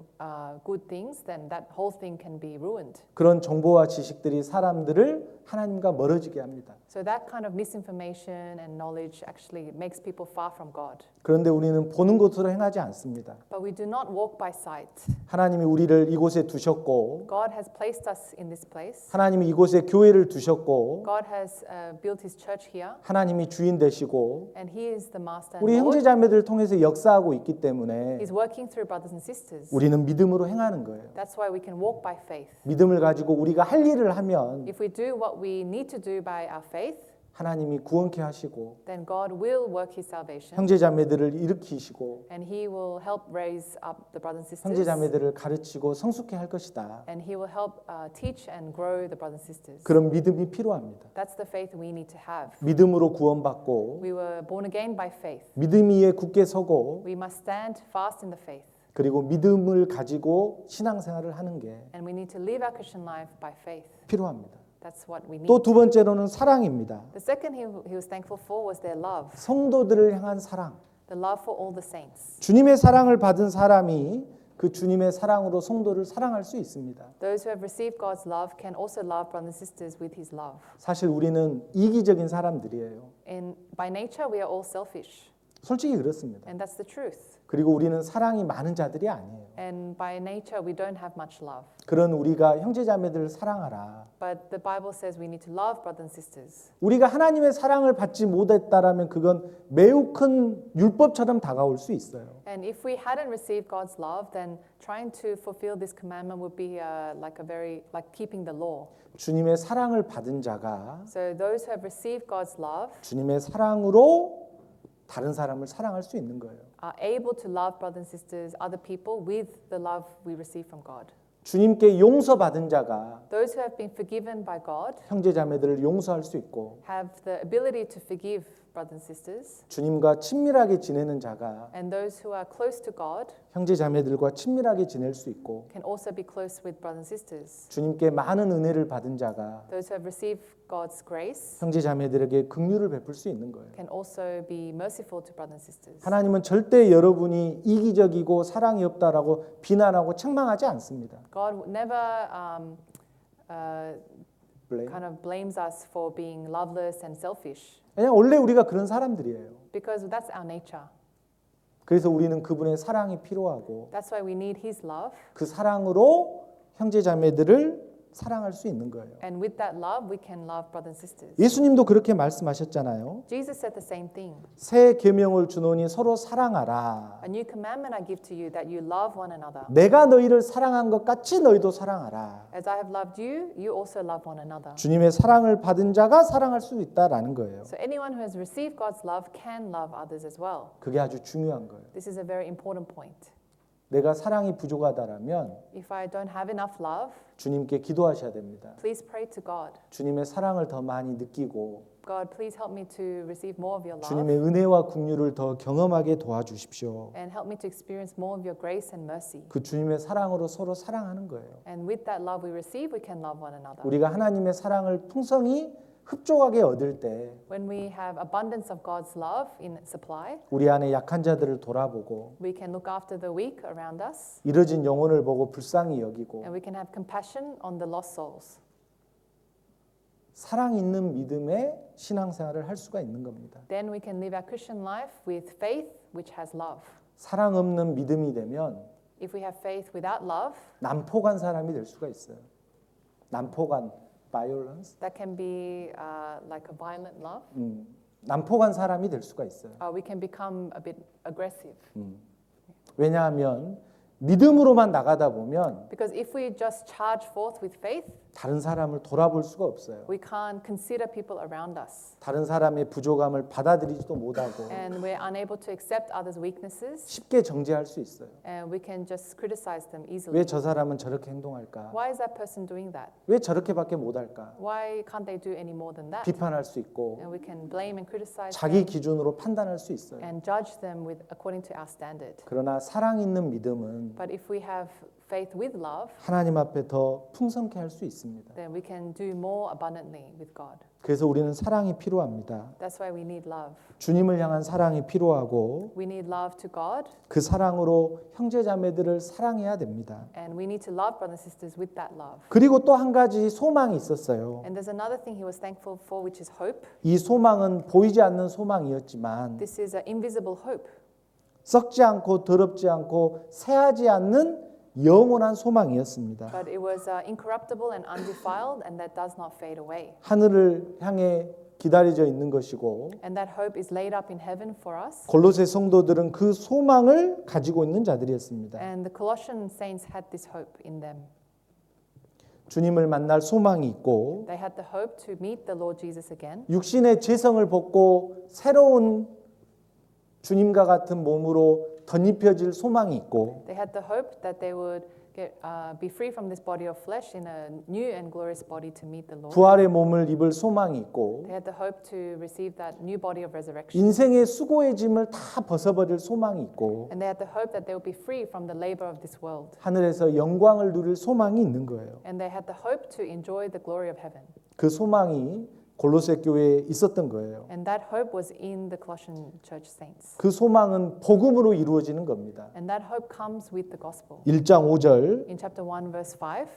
good things, then that whole thing can be ruined. 그런 정보와 지식들이 사람들을 하나님과 멀어지게 합니다. So that kind of misinformation and knowledge actually makes people far from God. 그런데 우리는 보는 것으로 행하지 않습니다. But we do not walk by sight. 하나님이 우리를 이곳에 두셨고 God has placed us in this place. 하나님이 이곳에 교회를 두셨고 God has built His church here, 하나님이 주인 되시고 and He is the Master and 우리 Lord. 형제자매들을 통해서 역사하고 있기 때문에 He's working through brothers and sisters. 우리는 믿음으로 행하는 거예요. That's why we can walk by faith. 믿음을 가지고 우리가 할 일을 하면 If we do what we need to do by our faith, 하나님이 구원케 하시고 then God will work His salvation, 형제자매들을 일으키시고 and He will help raise up the brothers and sisters, 형제자매들을 가르치고 성숙케 할 것이다. and He will help teach and grow the brothers and sisters. 그런 믿음이 필요합니다. That's the faith we need to have. 믿음으로 구원받고 We were born again by faith. 믿음 위에 굳게 서고 We must stand fast in the faith, 그리고 믿음을 가지고 신앙생활을 하는 게 and we need to live our Christian life by faith. 필요합니다. That's what we need. 또 두 번째로는 사랑입니다. The second he was thankful for was their love, 성도들을 향한 사랑. the love for all the saints. 주님의 사랑을 받은 사람이 그 주님의 사랑으로 성도를 사랑할 수 있습니다. Those who have received God's love can also love brothers and sisters with His love. 사실 우리는 이기적인 사람들이에요. And by nature, we are all selfish, 솔직히 그렇습니다. and that's the truth. 그리고 우리는 사랑이 많은 자들이 아니에요. And by nature, we don't have much love. 그런 우리가 형제자매들을 사랑하라. But the Bible says we need to love brothers and sisters. 우리가 하나님의 사랑을 받지 못했다라면 그건 매우 큰 율법처럼 다가올 수 있어요. And if we hadn't received God's love, then trying to fulfill this commandment would be like keeping the law. 주님의 사랑을 받은 자가 So those who have received God's love 주님의 사랑으로 다른 사람을 사랑할 수 있는 거예요. are able to love brothers and sisters, other people, with the love we receive from God. 주님께 용서받은 자가 Those who have been forgiven by God 형제자매들을 용서할 수 있고 have the ability to forgive brothers and sisters, 주님과 친밀하게 지내는 자가 and those who are close to God 형제자매들과 친밀하게 지낼 수 있고 can also be close with brothers and sisters. 주님께 많은 은혜를 받은 자가 Those who have received God's grace 형제자매들에게 긍휼을 베풀 수 있는 거예요. can also be merciful to brothers and sisters. 하나님은 절대 여러분이 이기적이고 사랑이 없다라고 비난하고 책망하지 않습니다. God never blame. kind of blames us for being loveless and selfish, 왜냐하면 원래 우리가 그런 사람들이에요. because that's our nature. 그래서 우리는 그분의 사랑이 필요하고 That's why we need His love, 그 사랑으로 형제자매들을 사랑할 수 있는 거예요. and with that love, we can love brothers and sisters. 예수님도 그렇게 말씀하셨잖아요. Jesus said the same thing. 새 계명을 주노니 서로 사랑하라. A new commandment I give to you, that you love one another. 내가 너희를 사랑한 것 같이 너희도 사랑하라. As I have loved you, you also love one another. 주님의 사랑을 받은 자가 사랑할 수 있다라는 거예요. So anyone who has received God's love can love others as well. 그게 아주 중요한 거예요. This is a very important point. 내가 사랑이 부족하다라면 If I don't have enough love, 주님께 기도하셔야 됩니다. please pray to God. 주님의 사랑을 더 많이 느끼고 God, please help me to receive more of your love, 주님의 은혜와 긍휼을 더 경험하게 도와주십시오. and help me to experience more of your grace and mercy. 그 주님의 사랑으로 서로 사랑하는 거예요. And with that love we receive, we can love one another. 우리가 하나님의 사랑을 풍성히 흡족하게 얻을 때 When we have abundance of God's love in supply, 우리 안에 약한 자들을 돌아보고 we can look after the weak around us, 이뤄진 영혼을 보고 불쌍히 여기고 and we can have compassion on the lost souls. 사랑 있는 믿음의 신앙생활을 할 수가 있는 겁니다. Then we can live our Christian life with faith which has love. 사랑 없는 믿음이 되면 If we have faith without love, 난폭한 사람이 될 수가 있어요. 난폭한 violence, that can be like a violent love. 난폭한 사람이 될 수가 있어요. We can become a bit aggressive. 왜냐하면 믿음으로만 나가다 보면 Because if we just charge forth with faith, 다른 사람을 돌아볼 수가 없어요. we can't consider people around us. 다른 사람의 부족함을 받아들이지도 못하고 And we're unable to accept others' weaknesses. 쉽게 정죄할 수 있어요. And we can just criticize them easily. 왜 저 사람은 저렇게 행동할까? Why is that person doing that? 왜 저렇게밖에 못할까? Why can't they do any more than that? 비판할 수 있고 And we can blame and criticize 자기 them 기준으로 판단할 수 있어요. and judge them according to our standard. 그러나 사랑 있는 믿음은 But if we have faith with love, 하나님 앞에 더 풍성케 할 수 있습니다. then we can do more abundantly with God. 그래서 우리는 사랑이 필요합니다. That's why we need love. 주님을 향한 사랑이 필요하고 We need love to God, 그 사랑으로 형제자매들을 사랑해야 됩니다. and we need to love brothers and sisters with that love. 그리고 또 한 가지 소망이 있었어요. And there's another thing he was thankful for, which is hope. 이 소망은 보이지 않는 소망이었지만 This is an invisible hope. 썩지 않고 더럽지 않고 새하지 않는 영원한 소망이었습니다. But it was incorruptible and undefiled, and that does not fade away. 하늘을 향해 기다려져 있는 것이고 And that hope is laid up in heaven for us. 골로새 성도들은 그 소망을 가지고 있는 자들이었습니다. And the Colossian saints had this hope in them. 주님을 만날 소망이 있고 They had the hope to meet the Lord Jesus again. 육신의 죄성을 벗고 새로운 주님과 같은 몸으로 덧입혀질 소망이 있고 They had the hope that they would be free from this body of flesh in a new and glorious body to meet the Lord. 부활의 몸을 입을 소망이 있고 They had the hope to receive that new body of resurrection. 인생의 수고의 짐을 다 벗어버릴 소망이 있고 And they had the hope that they would be free from the labor of this world. 하늘에서 영광을 누릴 소망이 있는 거예요. And they had the hope to enjoy the glory of heaven. 그 소망이 골로새 교회에 있었던 거예요. And that hope was in the Colossian church saints. 그 소망은 복음으로 이루어지는 겁니다. And that hope comes with the gospel. 1장 5절 In chapter 1 verse 5,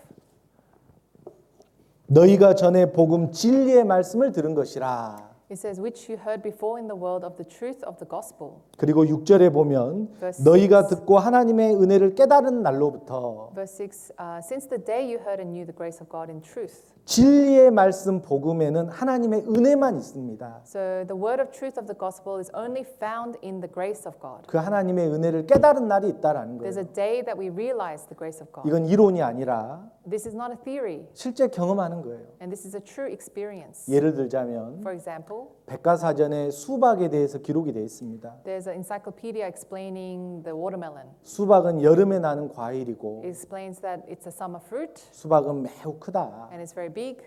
너희가 전에 복음 진리의 말씀을 들은 것이라. it says, which you heard before in the world of the truth of the gospel. 그리고 6절에 보면 Verse 너희가 6. 듣고 하나님의 은혜를 깨달은 날로부터 Verse 6, since the day you heard and knew the grace of God in truth. 진리의 말씀 복음에는 하나님의 은혜만 있습니다. So the word of truth of the gospel is only found in the grace of God. 그 하나님의 은혜를 깨달은 날이 있다라는 There's a 거예요. day that we realize the grace of God. 이건 이론이 아니라 This is not a theory, 실제 경험하는 거예요. and this is a true experience. 예를 들자면 For example, 백과사전에 수박에 대해서 기록이 되어 있습니다. there's an encyclopedia explaining the watermelon. 수박은 여름에 나는 과일이고 It explains that it's a summer fruit 수박은 매우 크다. and it's very big.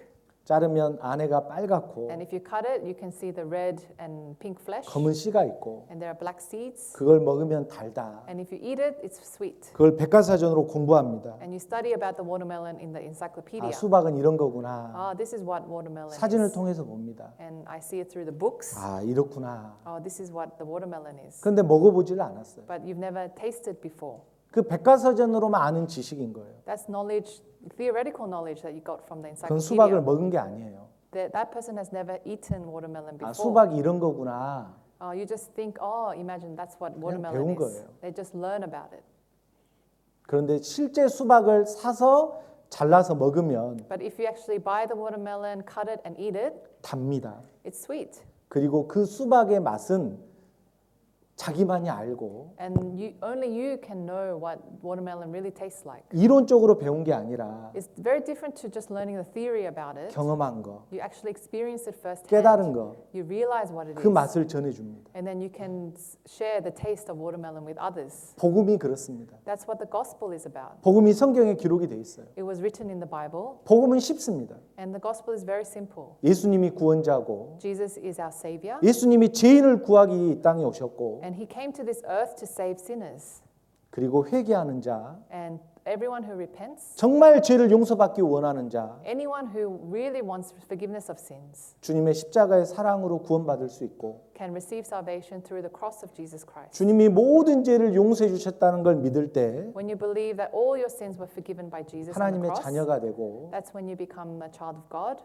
자르면 안에가 빨갛고 And if you cut it, you can see the red and pink flesh. 검은 씨가 있고 And there are black seeds. 그걸 먹으면 달다. And if you eat it, it's sweet. 그걸 백과사전으로 공부합니다. And you study about the watermelon in the 아, encyclopedia. 수박은 이런 거구나. Oh, this is what watermelon 사진을 is. 통해서 봅니다. And I see it through the books. 아, 이렇구나. Oh, this is what the watermelon is. 그런데 먹어보질 않았어요. But you've never tasted before. 그 백과사전으로만 아는 지식인 거예요. That's knowledge, theoretical knowledge that you got from the 그건 수박을 encyclopedia. 먹은 게 아니에요. That person has never eaten watermelon 아, before. 수박이 이런 거구나. You just think, oh, imagine that's what watermelon 배운 is. 거예요. They just learn about it. 그런데 실제 수박을 사서 잘라서 먹으면 But if you actually buy the watermelon, cut it and eat it, 답니다. it's sweet. 그리고 그 수박의 맛은 자기만이 알고 And only you can know what watermelon really tastes like. 이론적으로 배운 게 아니라 It's very different to just learning the theory about it. 경험한 거, You actually experience it firsthand. 깨달은 거, You realize what it 그 is. 맛을 전해줍니다. And then you can share the taste of watermelon with others. 복음이 그렇습니다. That's what the gospel is about. 복음이 성경에 기록이 돼 있어요. It was written in the Bible, 복음은 쉽습니다. and the gospel is very simple. 예수님이 구원자고 Jesus is our savior, 예수님이 죄인을 구하기 이 땅에 오셨고 and he came to this earth to save sinners. 그리고 회개하는 자, And everyone who repents, 정말 죄를 용서받기 원하는 자, anyone who really wants forgiveness of sins, 주님의 십자가의 사랑으로 구원받을 수 있고 can receive salvation through the cross of Jesus Christ. 주님이 모든 죄를 용서해 주셨다는 걸 믿을 때 When you believe that all your sins were forgiven by Jesus on the 하나님의 cross, 자녀가 되고 that's when you become a child of God,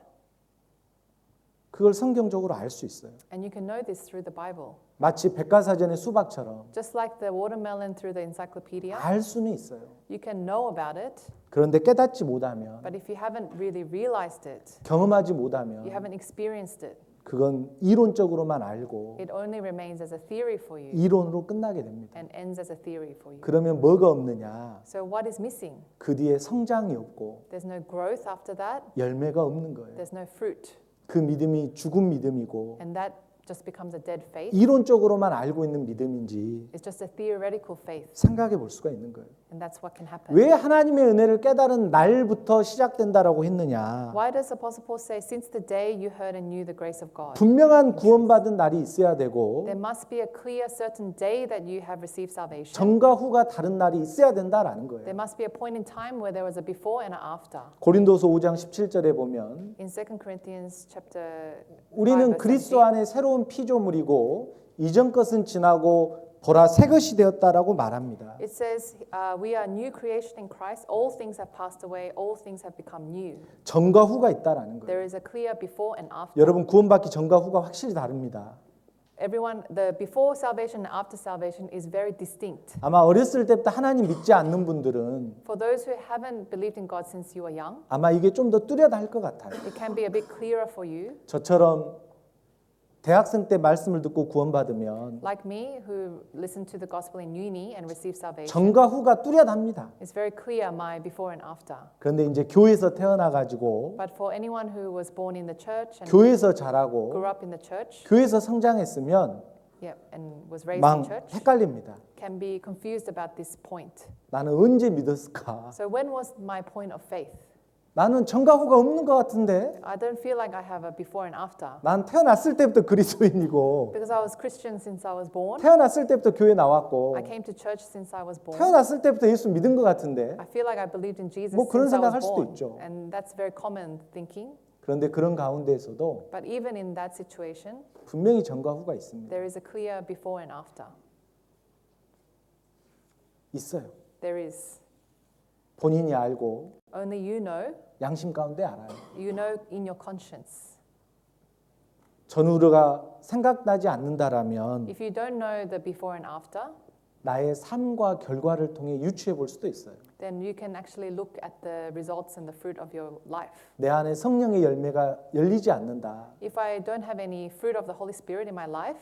그걸 성경적으로 알 수 있어요. and you can know this through the Bible. 마치 백과사전의 수박처럼 Just like the watermelon through the encyclopedia, 알 수는 있어요. you can know about it, 그런데 깨닫지 못하면 but if you haven't really realized it, 경험하지 you 못하면 haven't experienced it, 그건 이론적으로만 알고 it only remains as a theory for you 이론으로 끝나게 됩니다. and ends as a theory for you. 그러면 뭐가 없느냐? So what is missing? 그 뒤에 성장이 없고 There's no growth after that. 열매가 없는 거예요. There's no fruit. 그 믿음이 죽은 믿음이고 And that just becomes a dead faith. 이론적으로만 알고 있는 믿음인지 It's just a theoretical faith, 생각해 볼 수가 있는 거예요. and that's what can happen. 왜 하나님의 은혜를 깨달은 날부터 시작된다라고 했느냐? Why does Apostle Paul say, since the day you heard and knew the grace of God? 분명한 구원받은 날이 있어야 되고 There must be a clear, certain day that you have received salvation. 전과 후가 다른 날이 있어야 된다라는 거예요. There must be a point in time where there was a before and an after. 고린도서 5장 17절에 보면 In 2 Corinthians chapter 5, 우리는 verse 그리스도 17, 안에 새로운 피조물이고 이전 것은 지나고 보라 새 것이 되었다라고 말합니다. it says, we are new creation in Christ. All things have passed away. All things have become new. 전과 후가 있다라는 거예요. There is a clear before and after. 여러분 구원받기 전과 후가 확실히 다릅니다. Everyone, the before salvation and after salvation is very distinct. 아마 어렸을 때부터 하나님 믿지 않는 분들은 For those who haven't believed in God since you were young, 아마 이게 좀 더 뚜렷할 것 같아요. it can be a bit clearer for you. 저처럼 대학생 때 말씀을 듣고 구원받으면 Like me, who listened to the gospel in uni and received salvation, 전과 후가 뚜렷합니다. it's very clear my before and after. 그런데 이제 교회에서 태어나 가지고 But for anyone who was born in the church and 교회에서 자라고 grew up in the church, 교회에서 성장했으면 and was raised 막 in church, 헷갈립니다. can be confused about this point. 나는 언제 믿었을까? So when was my point of faith? 나는 전과 후가 없는 것 같은데 I don't feel like I have a before and after. 난 태어났을 때부터 그리스도인이고 Because I was Christian since I was born. 태어났을 때부터 교회 나왔고 I came to church since I was born. 태어났을 때부터 예수 믿은 것 같은데 I feel like I believed in Jesus 뭐 그런 since I 생각할 was 수도 born. 있죠. And that's very common thinking. 그런데 그런 가운데에서도 But even in that situation, 분명히 전과 후가 있습니다. there is a clear before and after. 있어요. There is. 본인이 알고 Only you know. 양심 가운데 알아요. You know in your conscience. 전후가 생각나지 않는다라면 If you don't know the before and after, 나의 삶과 결과를 통해 유추해 볼 수도 있어요. then you can actually look at the results and the fruit of your life. 내 안에 성령의 열매가 열리지 않는다. If I don't have any fruit of the Holy Spirit in my life,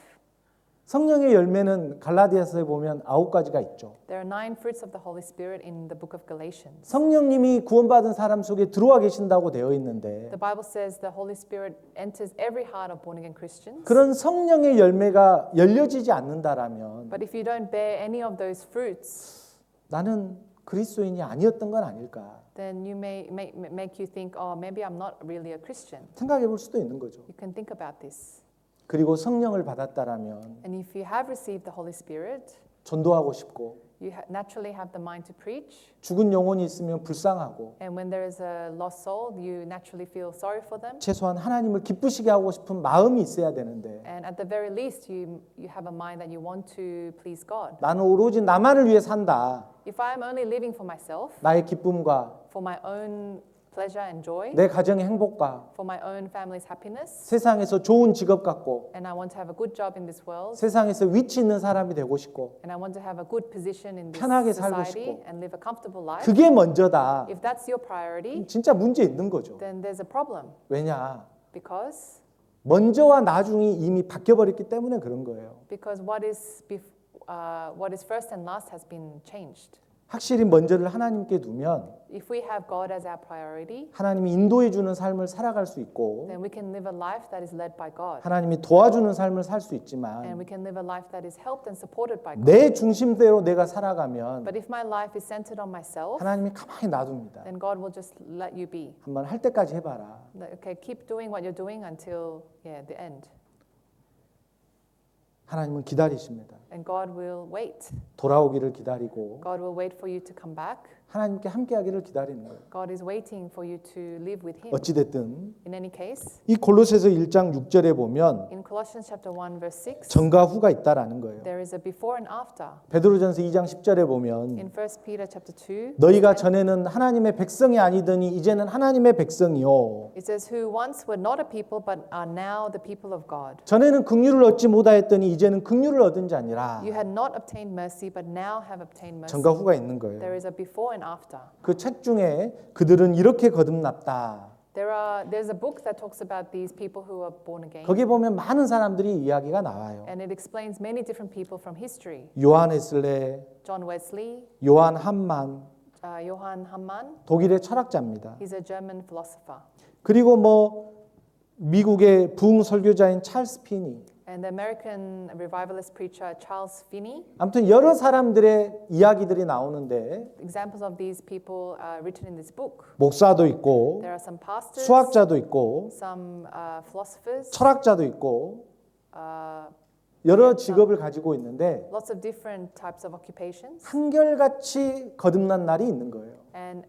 성령의 열매는 갈라디아서에 보면 9가지가 있죠. there are 9 fruits of the Holy Spirit in the book of Galatians. 성령님이 구원받은 사람 속에 들어와 계신다고 되어 있는데 The Bible says the Holy Spirit enters every heart of born again Christians. 그런 성령의 열매가 열려지지 않는다라면 But if you don't bear any of those fruits, 나는 그리스도인이 아니었던 건 아닐까 then you may make you think, oh, maybe I'm not really a Christian. 생각해 볼 수도 있는 거죠. You can think about this. 그리고 성령을 받았다라면 And if you have received the Holy Spirit, 전도하고 싶고 you naturally have the mind to preach. 죽은 영혼이 있으면 불쌍하고 And when there is a lost soul, you naturally feel sorry for them. 최소한 하나님을 기쁘시게 하고 싶은 마음이 있어야 되는데 And at the very least, you have a mind that you want to please God. 나는 오로지 나만을 위해 산다. If I am only living for myself, 나의 기쁨과 for my own pleasure and joy, 내 가정의 행복과 for my own family's happiness, 세상에서 좋은 직업 갖고 and I want to have a good job in this world, 세상에서 위치 있는 사람이 되고 싶고 and I want to have a good position in this 편하게 살고 society 싶고. and live a comfortable life, 그게 먼저다. if that's your priority, 진짜 문제 있는 거죠. then there's a problem. 왜냐? Because 먼저와 나중이 이미 바뀌어버렸기 때문에 그런 거예요. what is first and last has been changed. 확실히 먼저를 하나님께 두면 If we have God as our priority, 하나님이 인도해 주는 삶을 살아갈 수 있고 then we can live a life that is led by God. 하나님이 도와주는 삶을 살 수 And 있지만 we can live a life that is helped and supported by God. 내 중심대로 내가 살아가면 But if my life is centered on myself, 하나님이 가만히 놔둡니다. then God will just let you be. 한번 할 때까지 해봐라. Okay, keep doing what you're doing until the end. 하나님은 기다리십니다. And God will wait. 돌아오기를 기다리고 God will wait for you to come back. 하나님께 함께하기를 기다리는 거예요. God is waiting for you to live with Him. 어찌됐든 In any case, 이 골로새서 1장 6절에 보면 in Colossians chapter 1 verse 6, 전과 후가 있다라는 거예요. there is a before and after. 베드로전서 2장 10절에 보면 In 1 Peter chapter 2, 너희가 전에는 하나님의 백성이 아니더니 이제는 하나님의 백성이요. it says, who once were not a people but are now the people of God. 전에는 긍휼을 얻지 못하였더니 이제는 긍휼을 얻은 자니라. You had not obtained mercy but now have obtained mercy. 전과 후가 있는 거예요. There is a before and after. 그 책 중에 그들은 이렇게 거듭났다. There's a book that talks about these people who are born again. 거기 보면 많은 사람들이 이야기가 나와요. And it explains many different people from history. 요한 웨슬레, John Wesley, 요한 함만, Johann Hamann, 독일의 철학자입니다. he's a German philosopher. 그리고 뭐 미국의 부흥 설교자인 찰스 피니, And the American revivalist preacher Charles Finney, 아무튼 여러 사람들의 이야기들이 나오는데 examples of these people are written in this book. 목사도 있고 There are some pastors, 수학자도 있고 some philosophers, 철학자도 있고 여러 직업을 가지고 있는데 lots of different types of occupations. 한결같이 거듭난 날이 있는 거예요. And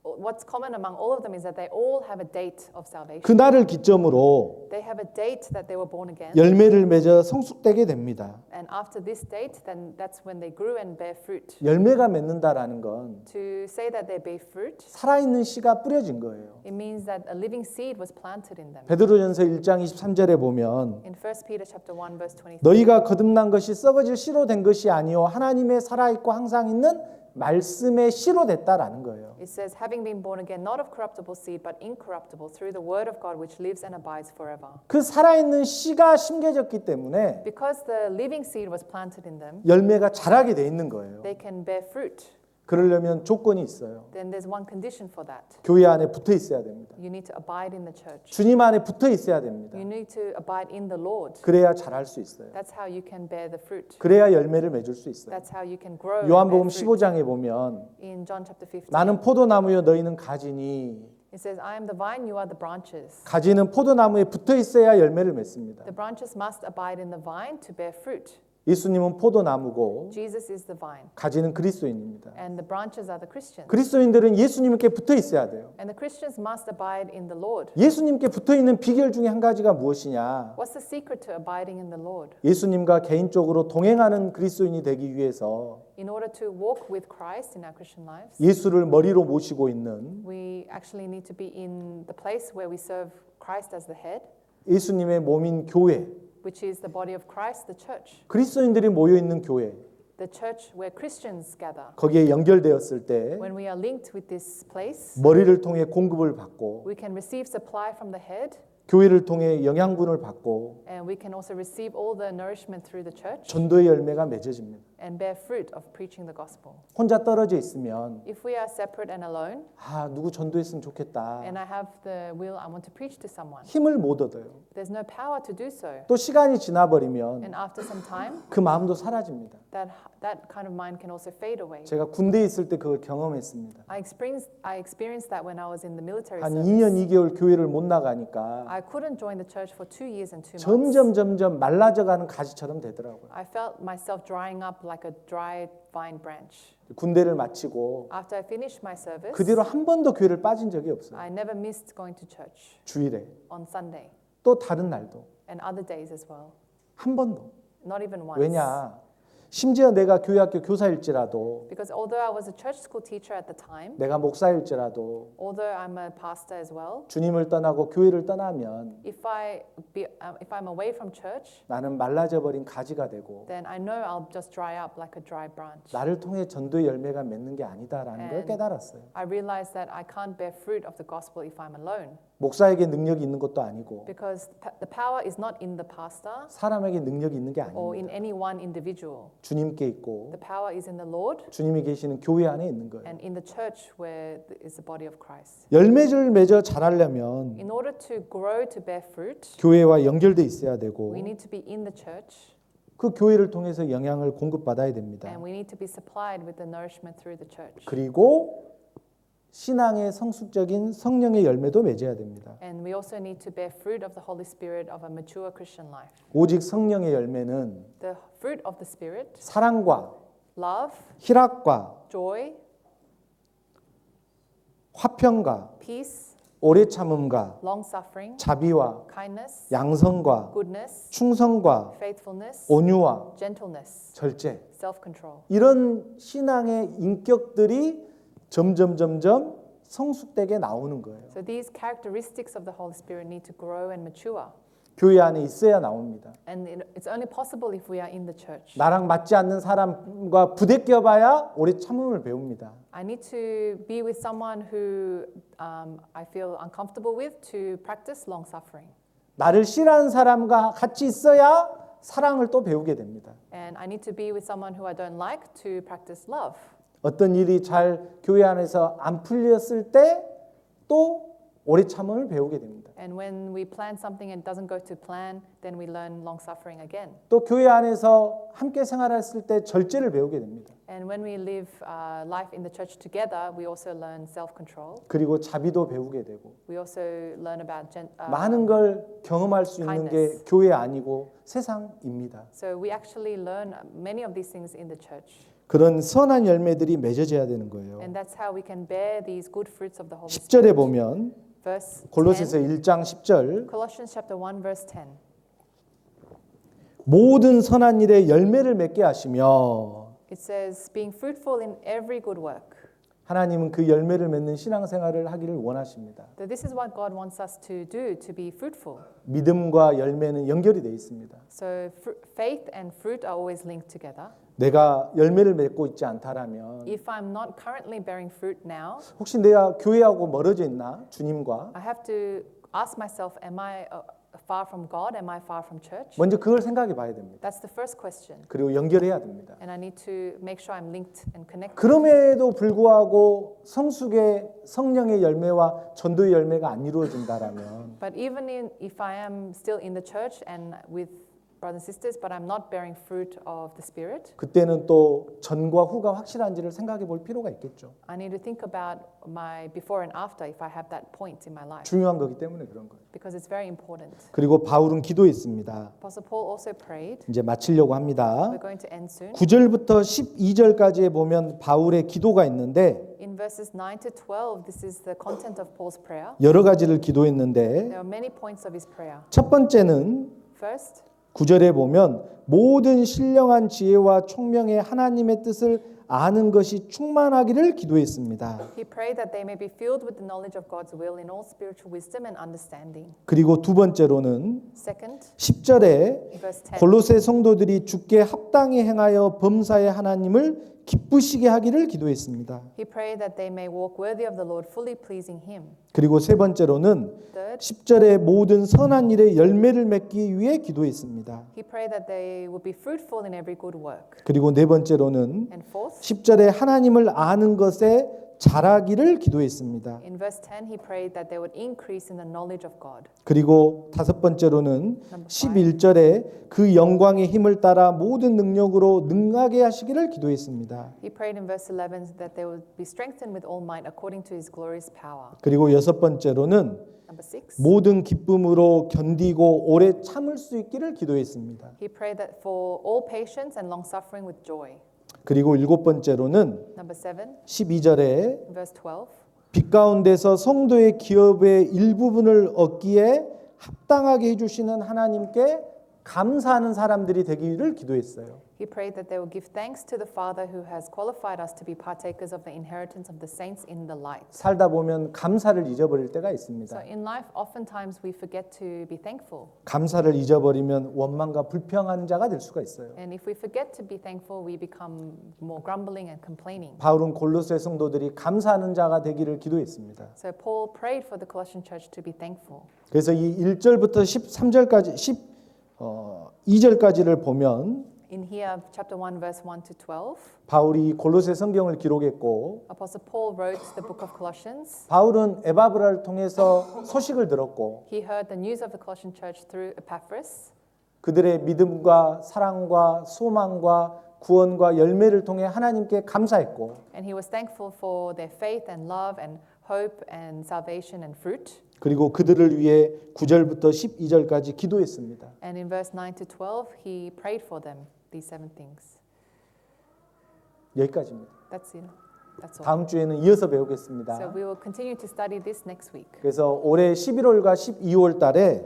what's common among all of them is that they all have a date of salvation. 그 날을 기점으로 They have a date that they were born again. 열매를 맺어 성숙되게 됩니다. And after this date, then that's when they grew and bear fruit. 열매가 맺는다라는 건 To say that they bear fruit, 살아있는 씨가 뿌려진 거예요. it means that a living seed was planted in them. 베드로전서 1장 23절에 보면 In 1 Peter chapter 1 verse 23. 너희가 거듭난 것이 썩어질 씨로 된 것이 아니요 하나님의 살아있고 항상 있는 말씀의 씨로 됐다라는 거예요. It says, having been born again, not of corruptible seed, but incorruptible, through the word of God, which lives and abides forever. 그 살아있는 씨가 심겨졌기 때문에 Because the living seed was planted in them, 열매가 자라게 돼 있는 거예요. they can bear fruit. 그러려면 조건이 있어요. Then there's one condition for that. 교회 안에 붙어 있어야 됩니다. You need to abide in the church. 주님 안에 붙어 있어야 됩니다. You need to abide in the Lord. 그래야 자랄 수 있어요. That's how you can bear the fruit. 그래야 열매를 맺을 수 있어요. That's how you can grow. and bear 요한복음 fruit. 15장에 보면 In John chapter 15, 나는 포도나무요 너희는 가지니 it says, I am the vine, you are the branches. 가지는 포도나무에 붙어 있어야 열매를 맺습니다. The branches must abide in the vine to bear fruit. 예수님은 포도나무고 Jesus is the vine, 가지는 그리스도인입니다. and the branches are the Christians. 그리스도인들은 예수님께 붙어 있어야 돼요. And the Christians must abide in the Lord. 예수님께 붙어 있는 비결 중에 한 가지가 무엇이냐? What's the secret to abiding in the Lord? 예수님과 개인적으로 동행하는 그리스도인이 되기 위해서 In order to walk with Christ in our Christian lives, 예수를 머리로 모시고 있는 we actually need to be in the place where we serve Christ as the head, 예수님의 몸인 교회, which is the body of Christ, the church. 그리스도인들이 모여 있는 교회, The church where Christians gather. 거기에 연결되었을 때 When we are linked with this place, 머리를 통해 공급을 받고 we can receive supply from the head, 교회를 통해 영양분을 받고 and we can also receive all the nourishment through the church 전도의 열매가 맺어집니다. and bear fruit of preaching the gospel. 혼자 떨어져 있으면 If we are separate and alone, 누구 전도했으면 좋겠다. and I have the will, I want to preach to someone, 힘을 못 얻어요. there's no power to do so. 또 시간이 지나버리면 And after some time, 그 마음도 사라집니다. that kind of mind can also fade away. 제가 군대에 있을 때 그걸 경험했습니다. I experienced that when I was in the military 한 service. 2년 2개월 교회를 못 나가니까 I couldn't join the church for 2 years and 2 months. 점점 말라져가는 가지처럼 되더라고요. I felt myself drying up like a dry vine branch. 군대를 마치고 After I finished my service, 그 뒤로 한 번도 교회를 빠진 적이 없어요. I never missed going to church 주일에 on Sunday 또 다른 날도 and other days as well. 한 번도. Not even once. 왜냐? 심지어 내가 교회학교 교사일지라도 Because although I was a church school teacher at the time, 내가 목사일지라도 although I'm a pastor as well, 주님을 떠나고 교회를 떠나면 if I'm away from church, 나는 말라져 버린 가지가 되고 then I know I'll just dry up like a dry branch. 나를 통해 전도의 열매가 맺는 게 아니다라는 걸 깨달았어요. I realized that I can't bear fruit of the gospel if I'm alone. 목사에게 능력이 있는 것도 아니고 Because the power is not in the pastor 사람에게 능력이 있는 게 or in 아닙니다. any one individual. 주님께 있고 The power is in the Lord 주님이 계시는 교회 안에 있는 거예요. and in the church where is the body of Christ. 열매를 맺어 자라려면 In order to grow to bear fruit, 교회와 연결돼 있어야 되고 we need to be in the church 그 교회를 통해서 영향을 공급받아야 됩니다. and we need to be supplied with the nourishment through the church. 그리고 신앙의 성숙적인 성령의 열매도 맺어야 됩니다. And we also need to bear fruit of the Holy Spirit of a mature Christian life. 오직 성령의 열매는 The fruit of the Spirit, 사랑과 love, 희락과 joy, 화평과 peace, 오래 참음과 long-suffering, 자비와 kindness, 양성과 goodness, 충성과 faithfulness, 온유와 gentleness, 절제 self-control. 이런 신앙의 인격들이 점점 성숙되게 나오는 거예요. So these characteristics of the Holy Spirit need to grow and mature. 교회 안에 있어야 나옵니다. And it's only possible if we are in the church. 나랑 맞지 않는 사람과 부대껴봐야 오래 참음을 배웁니다. I need to be with someone who I feel uncomfortable with to practice long-suffering. 나를 싫어하는 사람과 같이 있어야 사랑을 또 배우게 됩니다. And I need to be with someone who I don't like to practice love. 어떤 일이 잘 교회 안에서 안 풀렸을 때 또 오래 참음을 배우게 됩니다. And when we plan something and it doesn't go to plan, then we learn long suffering again. 또 교회 안에서 함께 생활했을 때 절제를 배우게 됩니다. And when we live life in the church together, we also learn self-control. 그리고 자비도 배우게 되고 We also learn about 많은 걸 경험할 수 있는 게 kindness. 교회 아니고 세상입니다. So we actually learn many of these things in the church. 그런 선한 열매들이 맺어져야 되는 거예요. And that's how we can bear these good fruits of the Holy 10절에 Spirit. 보면 Verse 10, 골로새서 1장 10절 Colossians chapter 1 verse 10. 모든 선한 일에 열매를 맺게 하시며 It says, being fruitful in every good work. 하나님은 그 열매를 맺는 신앙생활을 하기를 원하십니다. So this is what God wants us to do, to be fruitful. 믿음과 열매는 연결이 되어 있습니다. So faith and fruit are always linked together. 내가 열매를 맺고 있지 않다라면 If I'm not currently bearing fruit now, 혹시 내가 교회하고 멀어져 있나? 주님과 I have to ask myself, am I far from God? Am I far from church? 먼저 그걸 생각해 봐야 됩니다. That's the first question. 그리고 연결해야 됩니다. And I need to make sure I'm linked and connected. 그럼에도 불구하고 성숙의 성령의 열매와 전도의 열매가 안 이루어진다라면 But even if I am still in the church and with brothers and sisters, but I'm not bearing fruit of the Spirit, 그때는 또 전과 후가 확실한지를 생각해 볼 필요가 있겠죠. I need to think about my before and after if I have that point in my life, 중요한 거기 때문에 그런 거예요. because it's very important. 그리고 바울은 기도했습니다. Apostle Paul also prayed. 이제 마치려고 합니다. We're going to end soon. 9절부터 12절까지에 보면 바울의 기도가 있는데 In verses 9 to 12, this is the content of Paul's prayer. 여러 가지를 기도했는데 There are many points of his prayer. 첫 번째는 First, 9절에 보면 모든 신령한 지혜와 총명의 하나님의 뜻을 아는 것이 충만하기를 기도했습니다. he prayed that they may be filled with the knowledge of God's will in all spiritual wisdom and understanding. 그리고 두 번째로는 Second, 10절에 verse 10, 골로새 성도들이 주께 합당히 행하여 범사의 하나님을 기쁘시게 하기를 기도했습니다. he prayed that they may walk worthy of the Lord, fully pleasing him. 그리고 세 번째로는 Third, 10절에 모든 선한 일에 열매를 맺기 위해 기도했습니다. he prayed that they would be fruitful in every good work. 그리고 네 번째로는 And fourth, 10절에 하나님을 아는 것에 자라기를 기도했습니다. in verse 10, he prayed that they would increase in the knowledge of God. 그리고 다섯 번째로는 11절에 그 영광의 힘을 따라 모든 능력으로 능하게 하시기를 기도했습니다. He prayed in verse 11 that they would be strengthened with all might according to his glorious power. 그리고 여섯 번째로는 Number 6, 모든 기쁨으로 견디고 오래 참을 수 있기를 기도했습니다. he prayed that for all patience and long suffering with joy. 그리고 일곱 번째로는 Number 7, 12절에 verse 12, 빛 가운데서 성도의 기업의 일부분을 얻기에 합당하게 해주시는 하나님께 감사하는 사람들이 되기를 기도했어요. he prayed that they would give thanks to the Father who has qualified us to be partakers of the inheritance of the saints in the light. 살다 보면 감사를 잊어버릴 때가 So 있습니다. in life, oftentimes we forget to be thankful. 감사를 잊어버리면 원망과 불평한 자가 될 수가 있어요. And if we forget to be thankful, we become more grumbling and complaining. 바울은 골로새 성도들이 감사하는 자가 되기를 기도했습니다. So Paul prayed for the Colossian church to be thankful. 그래서 이 1절부터 13절까지 12절까지를 보면 In here, chapter 1, verse 1 to 12, 바울이 골로새 성경을 기록했고 Apostle Paul wrote the book of Colossians. 바울은 에바브라를 통해서 소식을 들었고 He heard the news of the Colossian church through Epaphras. 그들의 믿음과 사랑과 소망과 구원과 열매를 통해 하나님께 감사했고 And he was thankful for their faith and love and hope and salvation and fruit. 그리고 그들을 위해 9절부터 12절까지 기도했습니다. And in verse 9 to 12, he prayed for them, these 7 things. 여기까지입니다. That's it. That's all. 다음 주에는 이어서 So 배우겠습니다. we will continue to study this next week. 그래서 올해 11월과 12월 달에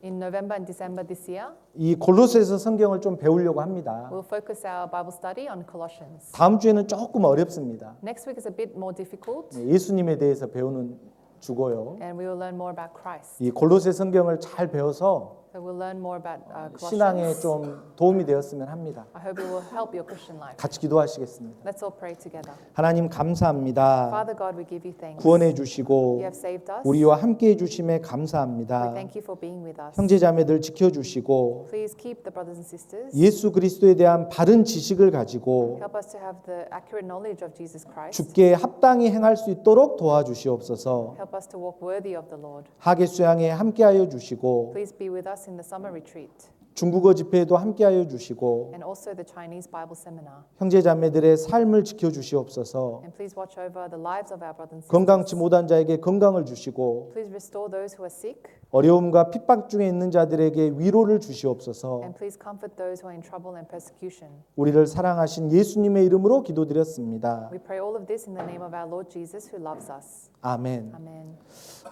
In November and December this year, 이 골로새서 성경을 좀 배우려고 합니다. we'll focus our Bible study on Colossians. 다음 주에는 조금 어렵습니다. Next week is a bit more difficult, 예수님에 대해서 배우는 주고요. and we will learn more about Christ. 이 골로새 성경을 잘 배워서 So we'll learn more about 신앙에 Colossians. 좀 도움이 되었으면 합니다. I hope it will help your Christian life. 같이 기도하시겠습니다. Let's all pray together. 하나님 감사합니다. Father God, we give you thanks. 구원해 주시고 You have saved us. 우리와 함께 해 주심에 We 감사합니다. thank you for being with us. 형제 자매들 지켜 주시고 Please keep the brothers and sisters. 예수 그리스도에 대한 바른 지식을 가지고 Help us to have the accurate knowledge of Jesus Christ. 주께 합당히 행할 수 있도록 도와주시옵소서. Help us to walk worthy of the Lord. 하계 수양에 함께하여 주시고 Please be with us in the summer retreat 중국어 집회에도 함께하여 주시고 and also the Chinese Bible seminar. 형제 자매들의 삶을 지켜 주시옵소서. And please watch over the lives of our brothers and 건강치 sisters. 못한 자에게 건강을 주시고 Please restore those who are sick 어려움과 핍박 중에 있는 자들에게 위로를 주시옵소서. and please comfort those who are in trouble and persecution. 우리를 사랑하신 예수님의 이름으로 기도드렸습니다. We pray all of this in the name of our Lord Jesus who loves us. 아멘. Amen.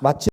마치